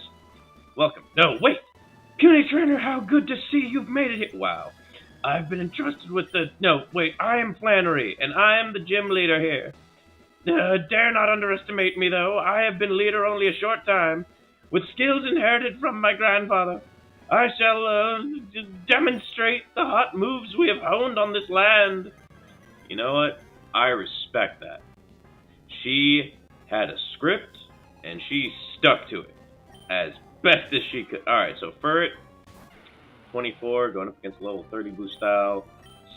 Welcome. No, wait! Puny Trainer, how good to see you've made it here. Wow. I've been entrusted with the... No, wait, I am Flannery, and I am the gym leader here. Dare not underestimate me, though. I have been leader only a short time. With skills inherited from my grandfather, I shall demonstrate the hot moves we have honed on this land. You know what? I respect that. She had a script, and she stuck to it as best as she could. Alright, so Furret, 24, going up against level 30 Blue Style,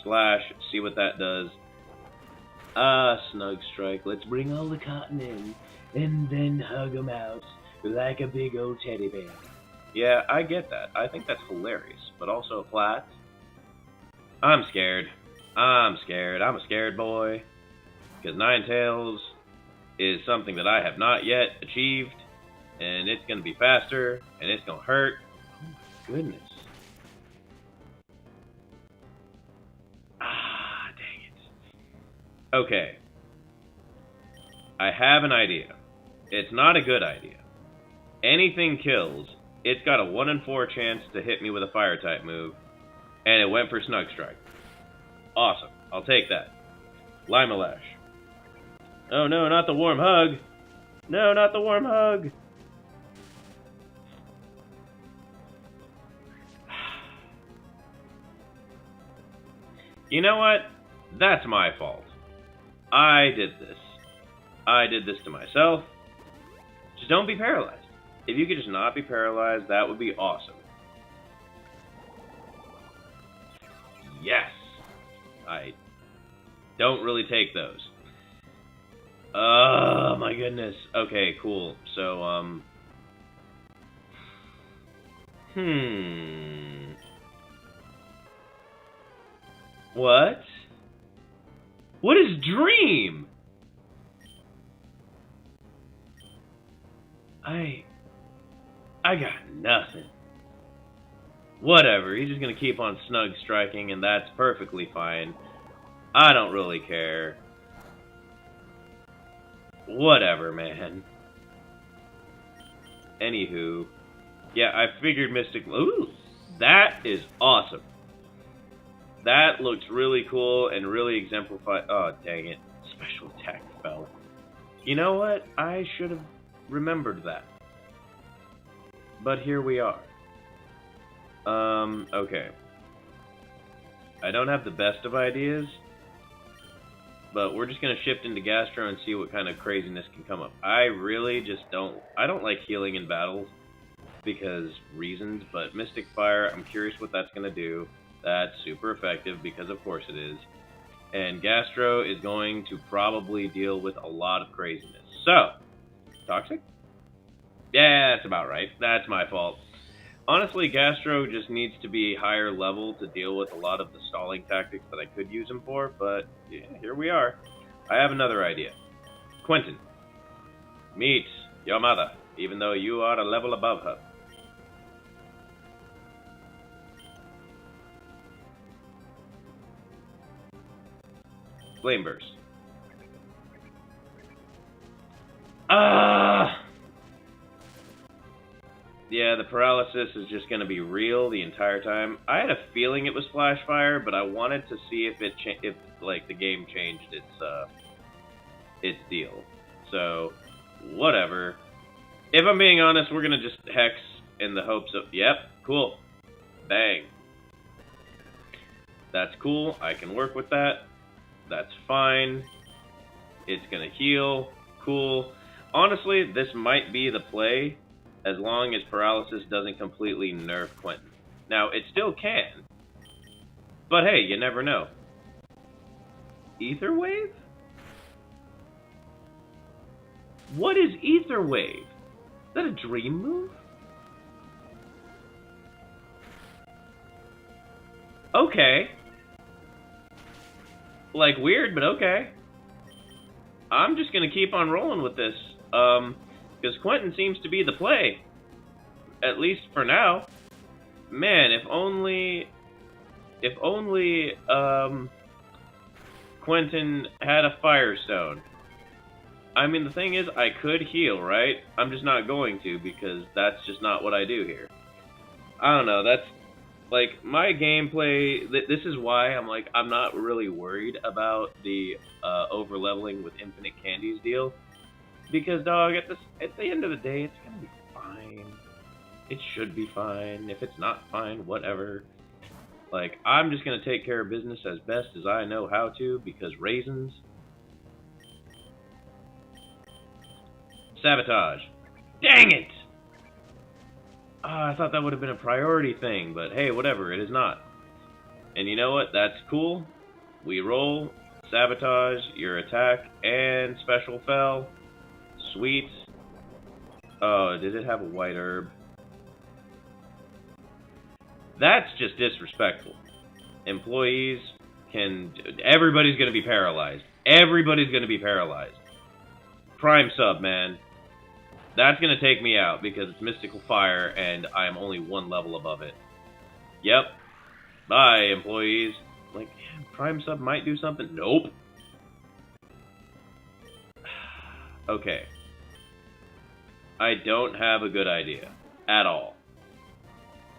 Slash, see what that does. Snug Strike, let's bring all the cotton in, and then hug 'em out like a big old teddy bear. Yeah, I get that. I think that's hilarious, but also flat. I'm scared. I'm scared. I'm a scared boy. Because Ninetales is something that I have not yet achieved, and it's going to be faster, and it's going to hurt. Oh my goodness. Ah, dang it. Okay. I have an idea. It's not a good idea. Anything kills, it's got a 1 in 4 chance to hit me with a Fire-type move, and it went for Snug Strike. Awesome. I'll take that. Limalash. Oh no, not the warm hug! No, not the warm hug! You know what? That's my fault. I did this. I did this to myself. Just don't be paralyzed. If you could just not be paralyzed, that would be awesome. Yes! I don't really take those. Oh my goodness. Okay, cool. So, What? What is Dream? I got nothing. Whatever, he's just gonna keep on Snug Striking, and that's perfectly fine. I don't really care. Whatever, man. Anywho, yeah, I figured Mystic... Ooh, that is awesome. That looks really cool and really exemplified... Oh, dang it. Special attack fell. You know what? I should have remembered that. But here we are. Okay. I don't have the best of ideas, but we're just going to shift into Gastro and see what kind of craziness can come up. I really just I don't like healing in battles because reasons, but Mystic Fire, I'm curious what that's going to do. That's super effective because of course it is. And Gastro is going to probably deal with a lot of craziness. So, Toxic? Yeah, that's about right. That's my fault. Honestly, Gastro just needs to be higher level to deal with a lot of the stalling tactics that I could use him for, but yeah, here we are. I have another idea. Quentin, meet your mother, even though you are a level above her. Flame Burst. Yeah, the paralysis is just going to be real the entire time. I had a feeling it was Flash Fire, but I wanted to see if the game changed its deal. So, whatever. If I'm being honest, we're going to just Hex in the hopes of... Yep, cool. Bang. That's cool. I can work with that. That's fine. It's going to heal. Cool. Honestly, this might be the play as long as paralysis doesn't completely nerf Quentin. Now, it still can. But hey, you never know. Ether Wave? What is Ether Wave? Is that a dream move? Okay. Like, weird, but okay. I'm just gonna keep on rolling with this. Because Quentin seems to be the play. At least for now. Man, if only, Quentin had a Firestone. I mean, the thing is, I could heal, right? I'm just not going to, because that's just not what I do here. I don't know, that's, like, my gameplay, this is why I'm not really worried about the over-leveling with Infinite Candies deal. Because, dog, at the end of the day, it's gonna be fine. It should be fine. If it's not fine, whatever. Like, I'm just gonna take care of business as best as I know how to, because raisins. Sabotage. Dang it! I thought that would have been a priority thing, but hey, whatever, it is not. And you know what? That's cool. We roll, sabotage, your attack, and special fell. Sweet. Oh, did it have a white herb? That's just disrespectful. Employees can... Everybody's gonna be paralyzed. Everybody's gonna be paralyzed. Prime sub, man. That's gonna take me out because it's Mystical Fire and I am only one level above it. Yep. Bye, employees. Like, yeah, Prime sub might do something. Nope. Okay. I don't have a good idea. At all.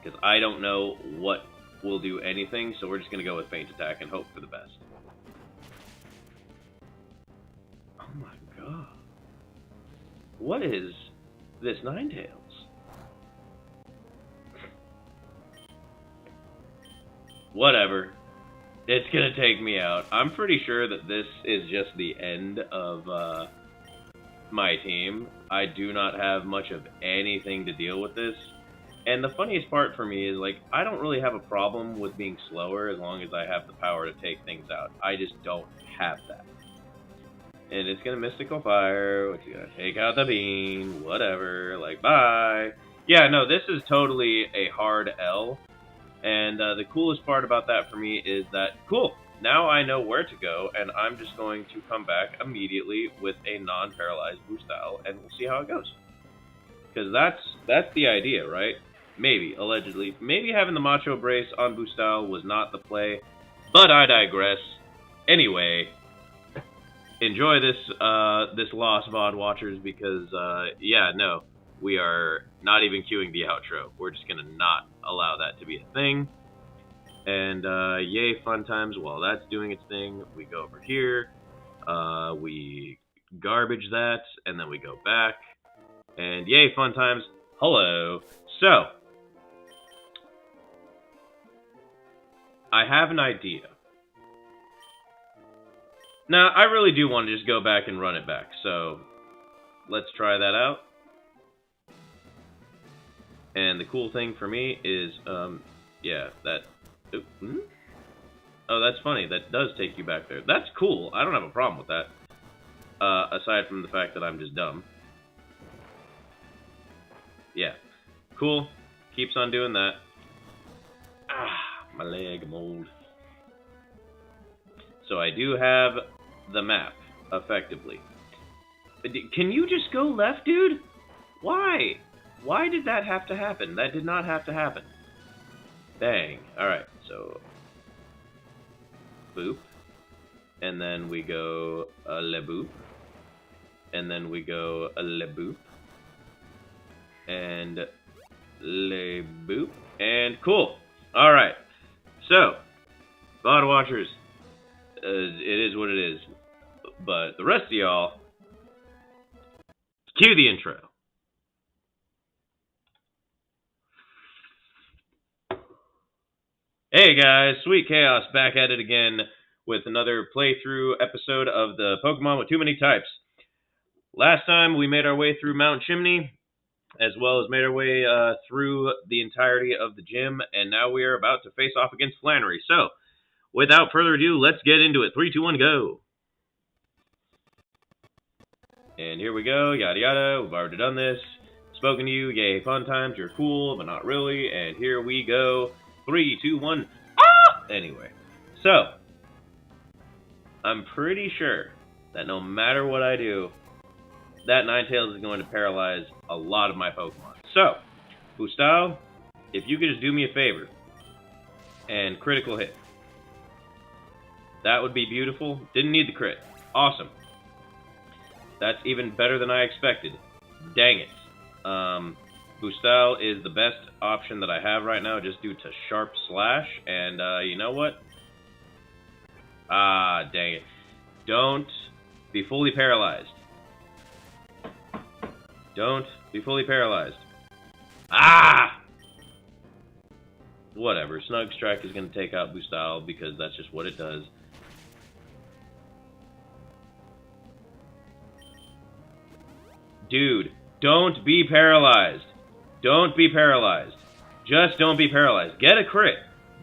Because I don't know what will do anything, so we're just gonna go with Feint Attack and hope for the best. Oh my god. What is this Ninetales? Whatever. It's gonna take me out. I'm pretty sure that this is just the end of my team. I do not have much of anything to deal with this. And the funniest part for me is, like, I don't really have a problem with being slower as long as I have the power to take things out. I just don't have that. And it's gonna Mystical Fire, which is gonna take out the bean, whatever, like, bye. Yeah, no, this is totally a hard L. And the coolest part about that for me is that, cool, now I know where to go, and I'm just going to come back immediately with a non-paralyzed Boostal, and we'll see how it goes. Because that's the idea, right? Maybe, allegedly. Maybe having the Macho Brace on Boostal was not the play, but I digress. Anyway, enjoy this loss, VOD watchers, because, yeah, no, we are not even queuing the outro. We're just gonna not allow that to be a thing. And, yay, fun times. While that's doing its thing, we go over here, we garbage that, and then we go back. And yay, fun times. Hello. So, I have an idea. Now, I really do want to just go back and run it back. So, let's try that out. And the cool thing for me is, yeah, that... Oh, that's funny. That does take you back there. That's cool. I don't have a problem with that. Aside from the fact that I'm just dumb. Yeah. Cool. Keeps on doing that. Ah, my leg mold. So I do have the map, effectively. Can you just go left, dude? Why? Why did that have to happen? That did not have to happen. Dang. Alright, so... boop. And then we go le boop. And then we go le boop. And le boop. And cool. Alright. So, VOD watchers, it is what it is. But the rest of y'all, cue the intro. Hey guys, Sweet Chaos back at it again with another playthrough episode of the Pokemon with Too Many Types. Last time we made our way through Mount Chimney, as well as made our way through the entirety of the gym, and now we are about to face off against Flannery. So, without further ado, let's get into it. 3, 2, 1, go! And here we go, yada yada, we've already done this. Spoken to you, yay, fun times, you're cool, but not really. And here we go, 3, 2, 1, ah! Anyway, so, I'm pretty sure that no matter what I do, that Ninetales is going to paralyze a lot of my Pokemon. So, Bustau, if you could just do me a favor and critical hit. That would be beautiful. Didn't need the crit. Awesome. That's even better than I expected. Dang it. Bustau is the best option that I have right now just due to Sharp Slash. And you know what? Ah, dang it. Don't be fully paralyzed. Don't be fully paralyzed. Ah! Whatever. Snug Strike is going to take out Bustau because that's just what it does. Dude, don't be paralyzed. Don't be paralyzed. Just don't be paralyzed. Get a crit.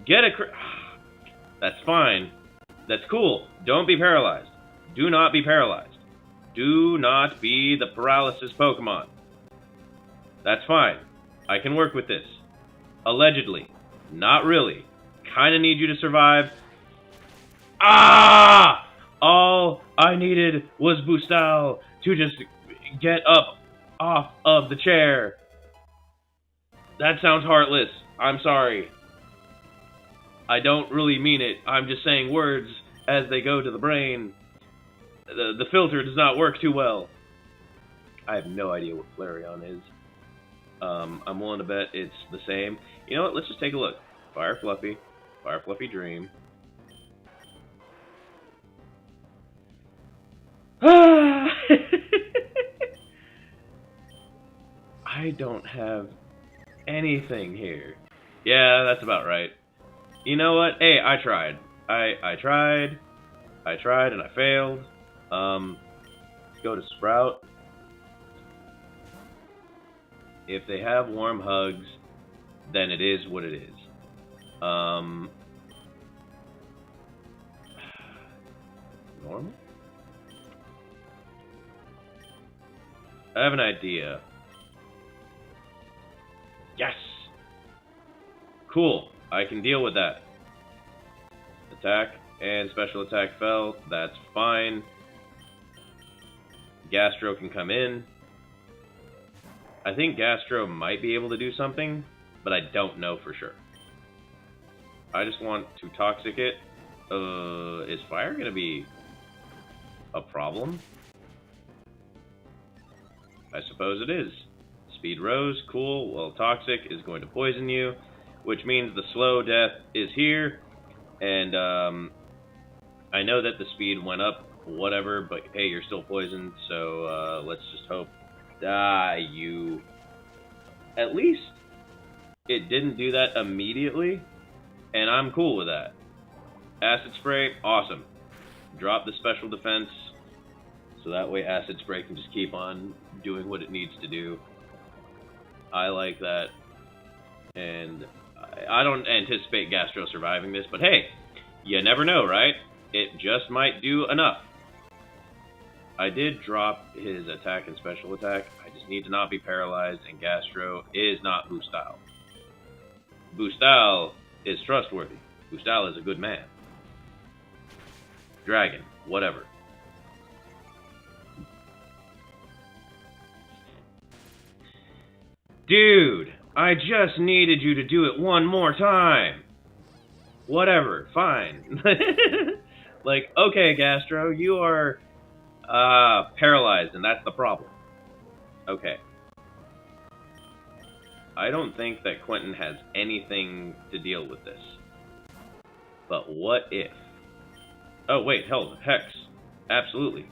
Get a crit. That's fine. That's cool. Don't be paralyzed. Do not be paralyzed. Do not be the paralysis Pokemon. That's fine. I can work with this. Allegedly. Not really. Kinda need you to survive. Ah! All I needed was Bustau to just get up off of the chair. That sounds heartless. I'm sorry. I don't really mean it. I'm just saying words as they go to the brain. The filter does not work too well. I have no idea what Flareon is. I'm willing to bet it's the same. You know what? Let's just take a look. Fire Fluffy. Fire Fluffy Dream. I don't have anything here. Yeah, that's about right. You know what? Hey, I tried. I tried and I failed. Let's go to Sprout. If they have warm hugs, then it is what it is. Normal? I have an idea. Yes! Cool. I can deal with that. Attack and special attack fell. That's fine. Gastro can come in. I think Gastro might be able to do something, but I don't know for sure. I just want to Toxic it. Is fire gonna be a problem? I suppose it is. Speed rose, cool. Well, Toxic is going to poison you, which means the slow death is here. And I know that the speed went up, whatever, but hey, you're still poisoned, so let's just hope. Die, you. At least it didn't do that immediately, and I'm cool with that. Acid Spray, awesome. Drop the special defense, so that way Acid Spray can just keep on doing what it needs to do. I like that, and I don't anticipate Gastro surviving this, but hey, you never know, right? It just might do enough. I did drop his attack and special attack. I just need to not be paralyzed, and Gastro is not Bustau. Bustau is trustworthy. Bustau is a good man. Dragon, whatever. Dude, I just needed you to do it one more time. Whatever, fine. Like, okay, Gastro, you are paralyzed, and that's the problem. Okay. I don't think that Quentin has anything to deal with this. But what if? Oh, wait, hell, Hex. Absolutely.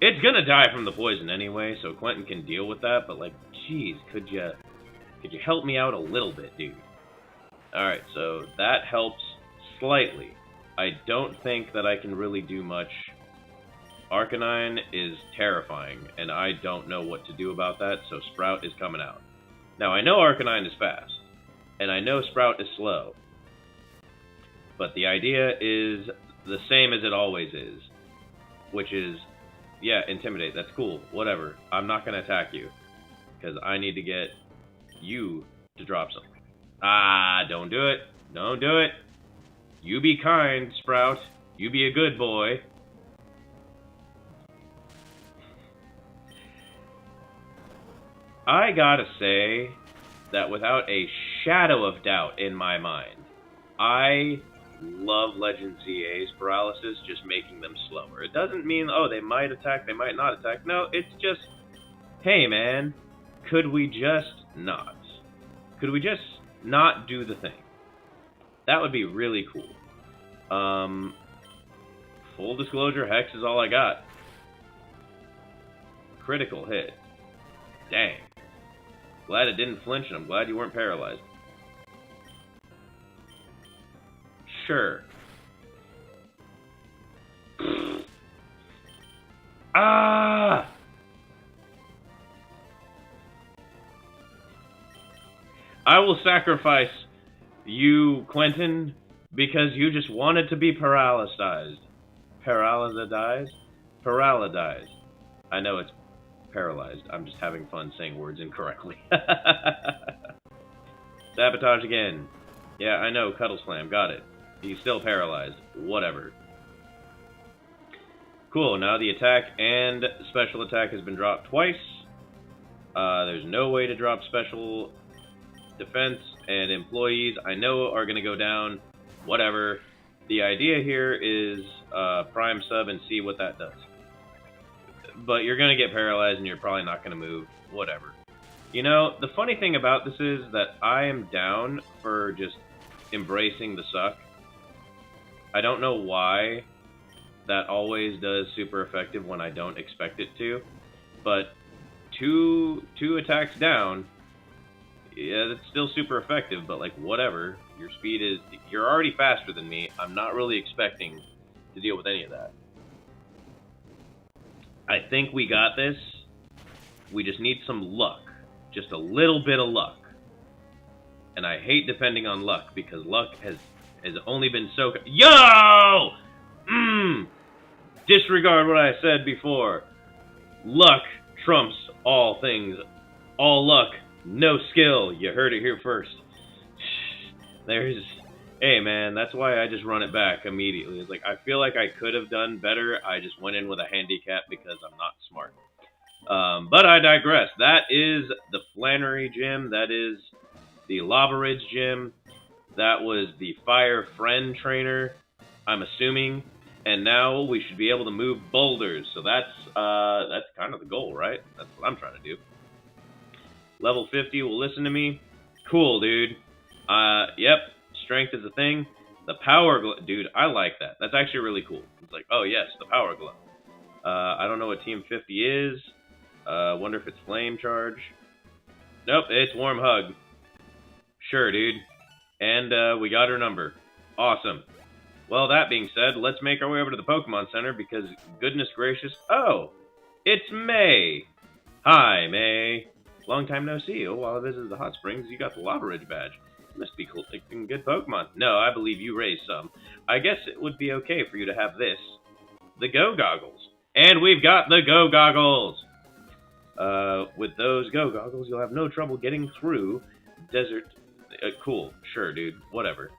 It's gonna die from the poison anyway, so Quentin can deal with that, but like, geez, could you help me out a little bit, dude? Alright, so that helps slightly. I don't think that I can really do much. Arcanine is terrifying, and I don't know what to do about that, so Sprout is coming out. Now, I know Arcanine is fast, and I know Sprout is slow, but the idea is the same as it always is. which is, yeah, intimidate. That's cool. Whatever. I'm not going to attack you because I need to get you to drop something. Ah, don't do it. Don't do it. You be kind, Sprout. You be a good boy. I gotta say that without a shadow of doubt in my mind, I love Legend ZA's paralysis, just making them slower. It doesn't mean, oh, they might attack, they might not attack. No, it's just, hey man, could we just not? Could we just not do the thing? That would be really cool. Full disclosure, Hex is all I got. Critical hit. Dang. Glad it didn't flinch, and I'm glad you weren't paralyzed. Sure. Ah! I will sacrifice you, Quentin, because you just wanted to be paralyzed. Paralyzed? Paralyzed. I know it's paralyzed. I'm just having fun saying words incorrectly. Sabotage again. Yeah, I know, Cuddle Slam, got it. He's still paralyzed. Whatever. Cool, now the attack and special attack has been dropped twice. There's no way to drop special defense, and employees I know are going to go down. Whatever. The idea here is prime sub and see what that does. But you're going to get paralyzed and you're probably not going to move. Whatever. You know, the funny thing about this is that I am down for just embracing the suck. I don't know why that always does super effective when I don't expect it to. But two attacks down, yeah, that's still super effective, but like whatever. Your speed is, you're already faster than me. I'm not really expecting to deal with any of that. I think we got this. We just need some luck. Just a little bit of luck. And I hate depending on luck because luck has only been so... Yo! Disregard what I said before. Luck trumps all things. All luck, no skill. You heard it here first. There's... Hey, man, that's why I just run it back immediately. It's like, I feel like I could have done better. I just went in with a handicap because I'm not smart. But I digress. That is the Flannery gym. That is the Lava Ridge gym. That was the Fire Friend trainer, I'm assuming. And now we should be able to move boulders. So that's kind of the goal, right? That's what I'm trying to do. Level 50 will listen to me. Cool, dude. Yep. Strength is a thing. The power glow, dude, I like that. That's actually really cool. It's like, oh yes, the power glow. I don't know what Team 50 is. Wonder if it's flame charge. Nope, it's warm hug. Sure, dude. And we got her number. Awesome. Well, that being said, let's make our way over to the Pokemon Center because, goodness gracious, oh, it's May. Hi, May. Long time no see. Oh, while I visited the hot springs, you got the Lava Ridge badge. Must be cool picking good Pokemon. No, I believe you raised some. I guess it would be okay for you to have this. The Go Goggles. And we've got the Go Goggles! With those Go Goggles, you'll have no trouble getting through desert... cool. Sure, dude. Whatever.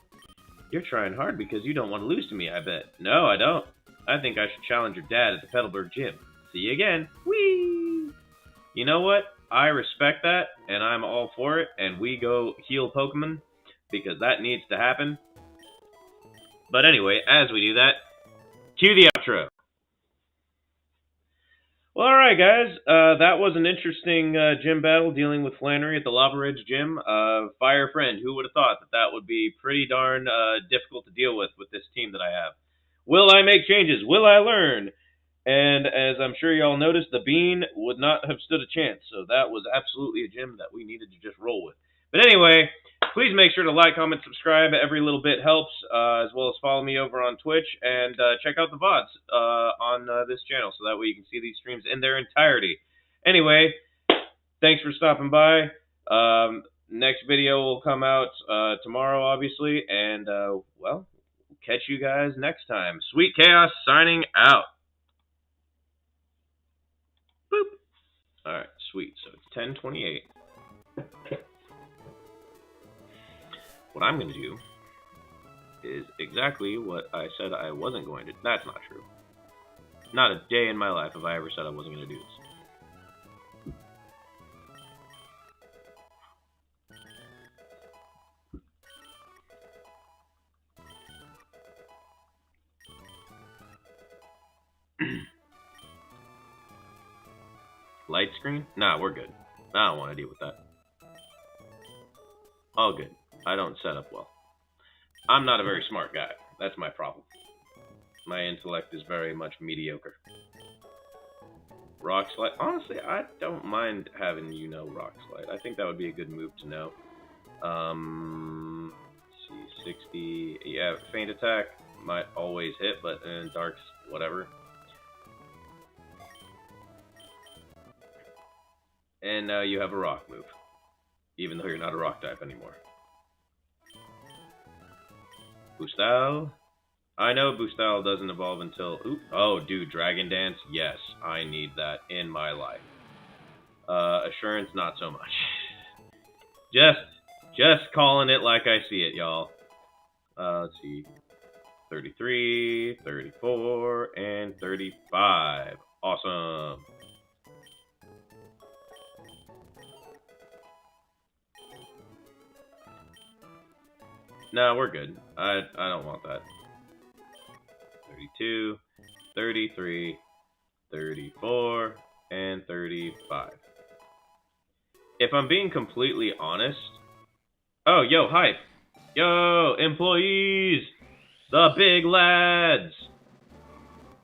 You're trying hard because you don't want to lose to me, I bet. No, I don't. I think I should challenge your dad at the Petalburg gym. See you again. Whee! You know what? I respect that, and I'm all for it, and we go heal Pokemon, because that needs to happen. But anyway, as we do that, cue the outro. Well, alright guys, that was an interesting gym battle dealing with Flannery at the Lava Ridge gym. Fire Friend, who would have thought that that would be pretty darn difficult to deal with this team that I have. Will I make changes? Will I learn? And as I'm sure y'all noticed, the Bean would not have stood a chance. So that was absolutely a gym that we needed to just roll with. But anyway, please make sure to like, comment, subscribe. Every little bit helps, as well as follow me over on Twitch. And check out the VODs on this channel so that way you can see these streams in their entirety. Anyway, thanks for stopping by. Next video will come out tomorrow, obviously. And, well, catch you guys next time. Sweet Chaos signing out. Alright, sweet. So it's 10:28. What I'm going to do is exactly what I said I wasn't going to. That's not true. Not a day in my life have I ever said I wasn't going to do this. Light screen? Nah, we're good. I don't want to deal with that. All good. I don't set up well. I'm not a very smart guy. That's my problem. My intellect is very much mediocre. Rock slide. Honestly, I don't mind having rock slide. I think that would be a good move to know. Let's see, 60. Yeah, feint attack might always hit, but dark's whatever. And now you have a rock move, even though you're not a rock type anymore. Boostal. I know Boostal doesn't evolve until... Oh, dude, Dragon Dance. Yes, I need that in my life. Assurance, not so much. Just calling it like I see it, y'all. Let's see. 33, 34, and 35. Awesome. No, we're good. I don't want that. 32, 33, 34, and 35. If I'm being completely honest... Oh, yo, hype! Yo, employees! The big lads!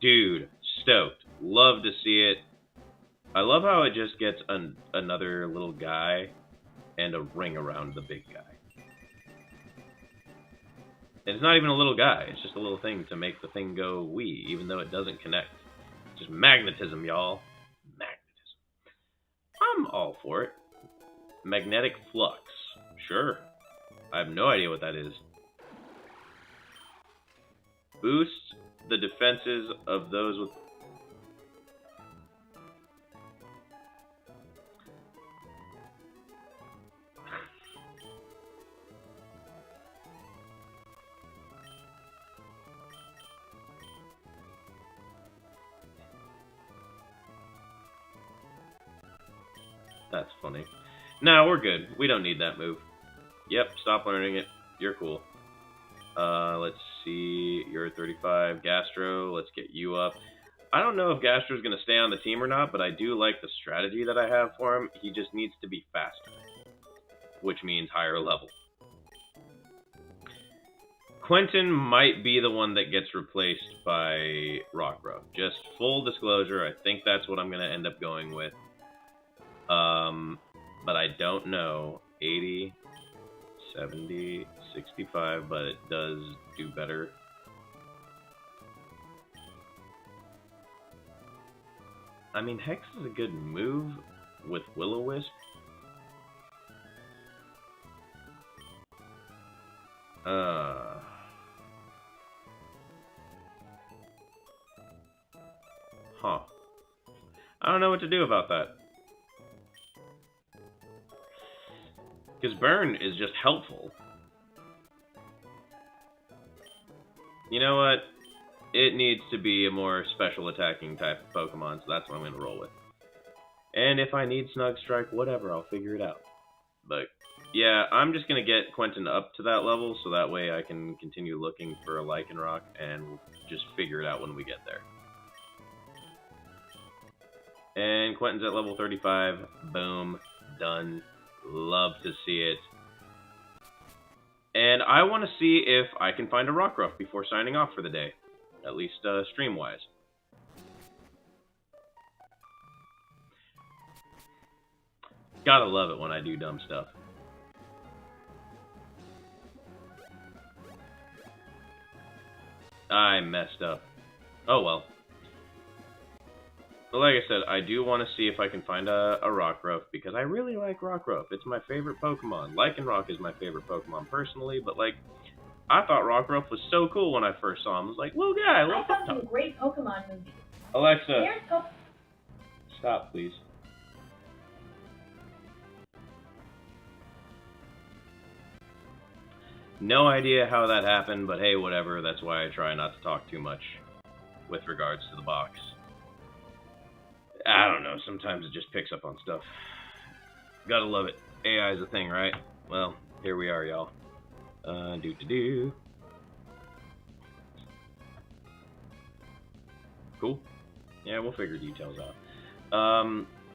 Dude, stoked. Love to see it. I love how it just gets another little guy and a ring around the big guy. It's not even a little guy, it's just a little thing to make the thing go wee, even though it doesn't connect. Just magnetism, y'all. Magnetism. I'm all for it. Magnetic flux. Sure. I have no idea what that is. Boost the defenses of those with... That's funny. No, we're good. We don't need that move. Yep, stop learning it. You're cool. Let's see. You're 35. Gastro, let's get you up. I don't know if Gastro's going to stay on the team or not, but I do like the strategy that I have for him. He just needs to be faster, which means higher level. Quentin might be the one that gets replaced by Rockruff. Just full disclosure, I think that's what I'm going to end up going with. But I don't know. 80, 70, 65, but it does do better. I mean, Hex is a good move with Will-O-Wisp. Huh. I don't know what to do about that. Because Burn is just helpful. You know what? It needs to be a more special attacking type of Pokemon, so that's what I'm going to roll with. And if I need Snug Strike, whatever, I'll figure it out. But, yeah, I'm just going to get Quentin up to that level, so that way I can continue looking for a Lycanroc, and we'll just figure it out when we get there. And Quentin's at level 35. Boom. Done. Love to see it. And I want to see if I can find a Rockruff before signing off for the day. At least stream-wise. Gotta love it when I do dumb stuff. I messed up. Oh well. But like I said, I do want to see if I can find a Rockruff, because I really like Rockruff. It's my favorite Pokemon. Lycanroc is my favorite Pokemon personally, but like, I thought Rockruff was so cool when I first saw him. I was like, little guy, I found some great Pokemon movies. Alexa, stop please. No idea how that happened, but hey, whatever. That's why I try not to talk too much with regards to the box. I don't know. Sometimes it just picks up on stuff. Gotta love it. AI is a thing, right? Well, here we are, y'all. Do. Cool. Yeah, we'll figure details out.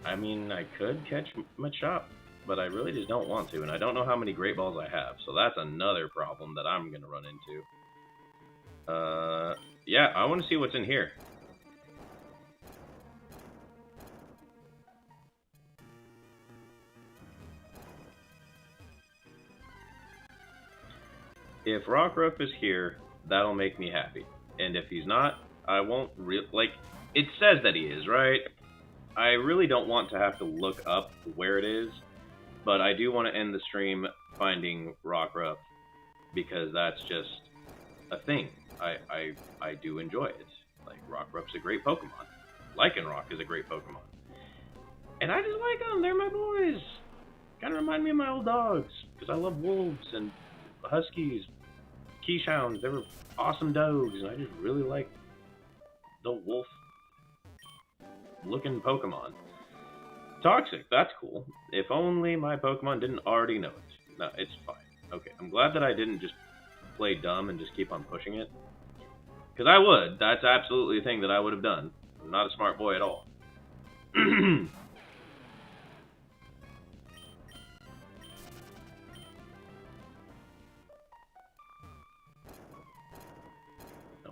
I mean, I could catch Machop, but I really just don't want to, and I don't know how many Great Balls I have, so that's another problem that I'm gonna run into. Yeah, I want to see what's in here. If Rockruff is here, that'll make me happy. And if he's not, I won't like, it says that he is, right? I really don't want to have to look up where it is, but I do want to end the stream finding Rockruff because that's just a thing. I do enjoy it. Like, Rockruff's a great Pokemon. Lycanroc is a great Pokemon. And I just like them. They're my boys. Kind of remind me of my old dogs because I love wolves and Huskies, Keyshounds. They were awesome dogs, and I just really like the wolf-looking Pokemon. Toxic, that's cool. If only my Pokemon didn't already know it. No, it's fine. Okay, I'm glad that I didn't just play dumb and just keep on pushing it. Because I would. That's absolutely a thing that I would have done. I'm not a smart boy at all.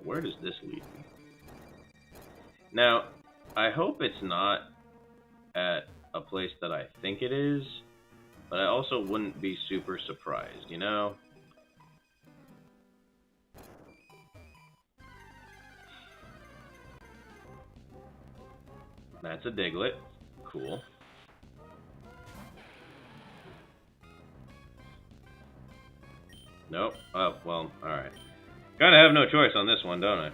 Where does this lead me? Now, I hope it's not at a place that I think it is, but I also wouldn't be super surprised, you know? That's a Diglett. Cool. Nope. Oh, well, alright. Kinda have no choice on this one, don't I?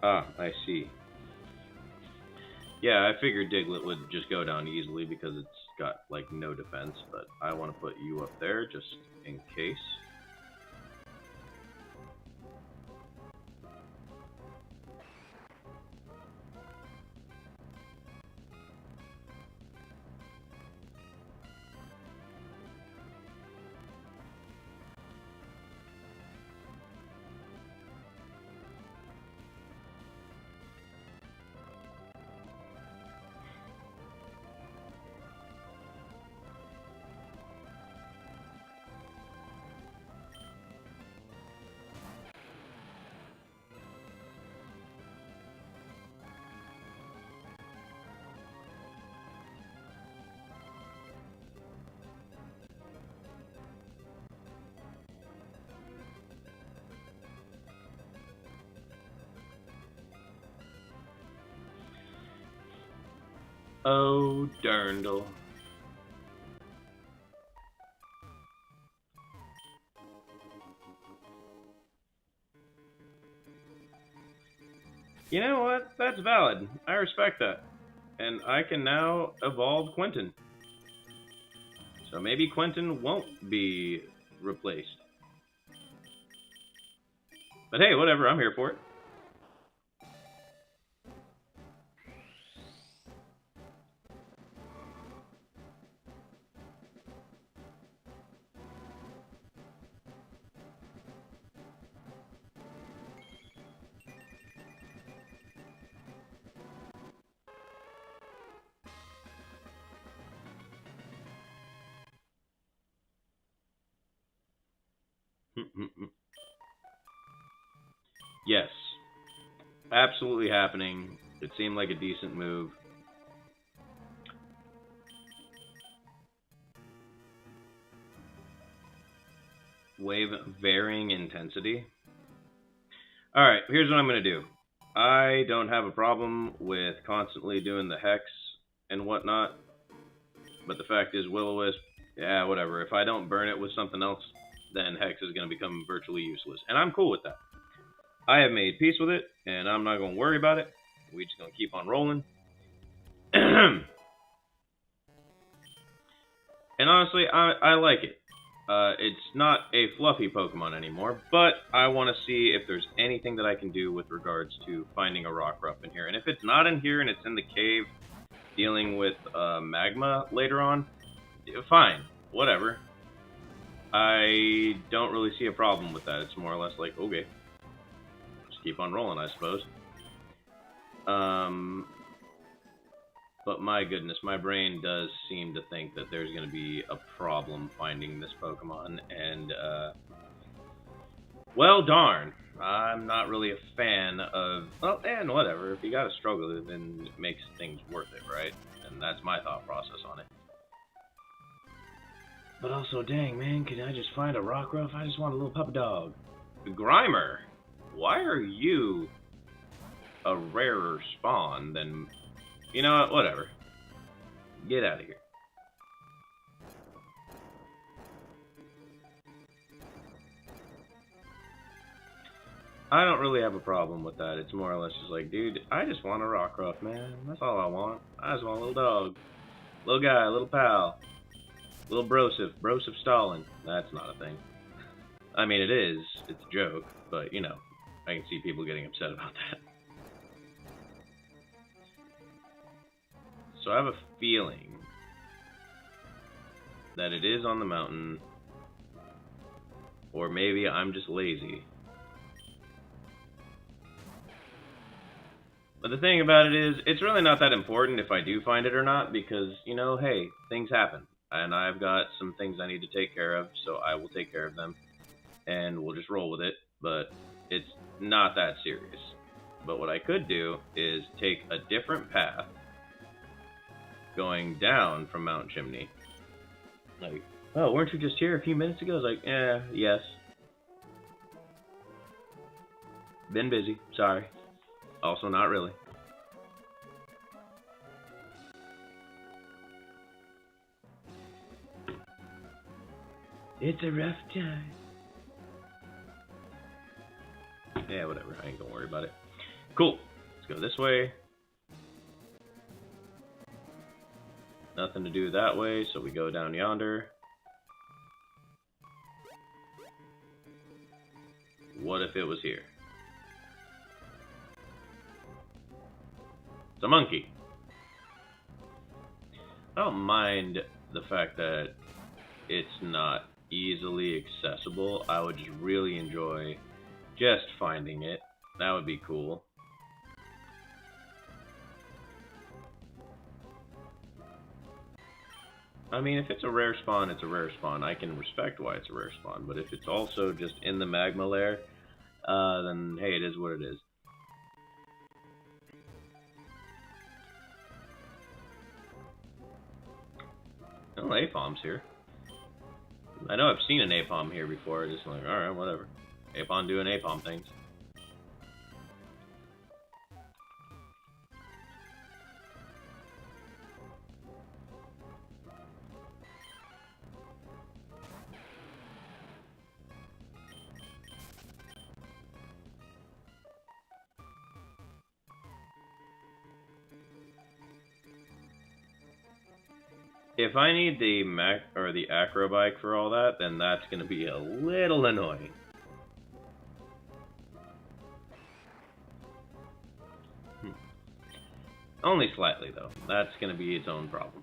Ah, I see. Yeah, I figured Diglett would just go down easily because it's got, like, no defense, but I want to put you up there just in case. Oh, darndle. You know what? That's valid. I respect that. And I can now evolve Quentin. So maybe Quentin won't be replaced. But hey, whatever, I'm here for it. Yes. Absolutely happening. It seemed like a decent move. wave varying intensity. Alright, here's what I'm going to do. I don't have a problem with constantly doing the hex and whatnot, but the fact is, Will-O-Wisp, yeah, whatever. If I don't burn it with something else, then hex is going to become virtually useless, and I'm cool with that. I have made peace with it, and I'm not going to worry about it. We're just going to keep on rolling. And honestly, I like it. It's not a fluffy Pokemon anymore, but I want to see if there's anything that I can do with regards to finding a Rockruff in here. And if it's not in here and it's in the cave dealing with magma later on, fine, whatever. I don't really see a problem with that. It's more or less like, okay, just keep on rolling, I suppose. But my goodness, my brain does seem to think that there's going to be a problem finding this Pokemon, and, well, darn. I'm not really a fan of, well, and whatever. If you gotta struggle, then it makes things worth it, right? And that's my thought process on it. But also, dang, man, can I just find a Rockruff? I just want a little puppy dog. Grimer, why are you a rarer spawn than... You know what? Whatever. Get out of here. I don't really have a problem with that. It's more or less just like, dude, I just want a Rockruff, man. That's all I want. I just want a little dog. Little guy, little pal. Little Broseph. Broseph Stalin. That's not a thing. I mean, it is. It's a joke. But, you know, I can see people getting upset about that. So I have a feeling that it is on the mountain, or maybe I'm just lazy. But the thing about it is, it's really not that important if I do find it or not, because, you know, hey, things happen. And I've got some things I need to take care of, so I will take care of them. And we'll just roll with it, but it's not that serious. But what I could do is take a different path going down from Mount Chimney. Like, oh, weren't you just here a few minutes ago? I was like, yes. Been busy, sorry. Also not really. It's a rough time. Yeah, whatever, I ain't gonna worry about it. Cool, let's go this way. Nothing to do that way, so we go down yonder. What if it was here? It's a monkey. I don't mind the fact that it's not easily accessible. I would just really enjoy just finding it. That would be cool. I mean, if it's a rare spawn, it's a rare spawn. I can respect why it's a rare spawn, but if it's also just in the magma lair, then hey, it is what it is. Oh, Apom's here. I know I've seen an Apom here before, just like, alright, whatever. Apom doing Apom things. If I need the the acro bike for all that, then that's going to be a little annoying. Only slightly, though. That's going to be its own problem.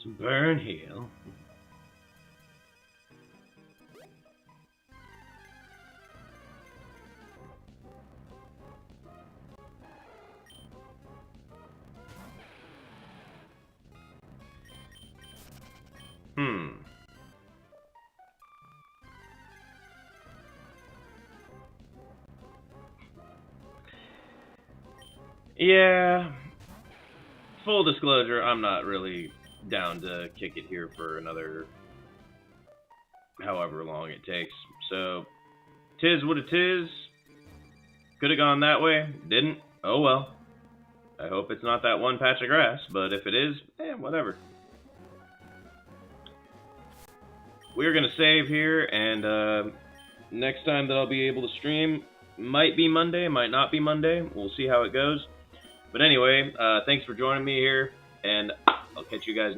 Some burn heal. Yeah. Full disclosure, I'm not really down to kick it here for another however long it takes. So, tis what it is. Could have gone that way. Didn't. Oh well. I hope it's not that one patch of grass, but if it is, whatever. We're going to save here, and next time that I'll be able to stream might be Monday, might not be Monday. We'll see how it goes. But anyway, thanks for joining me here, and I'll catch you guys next time.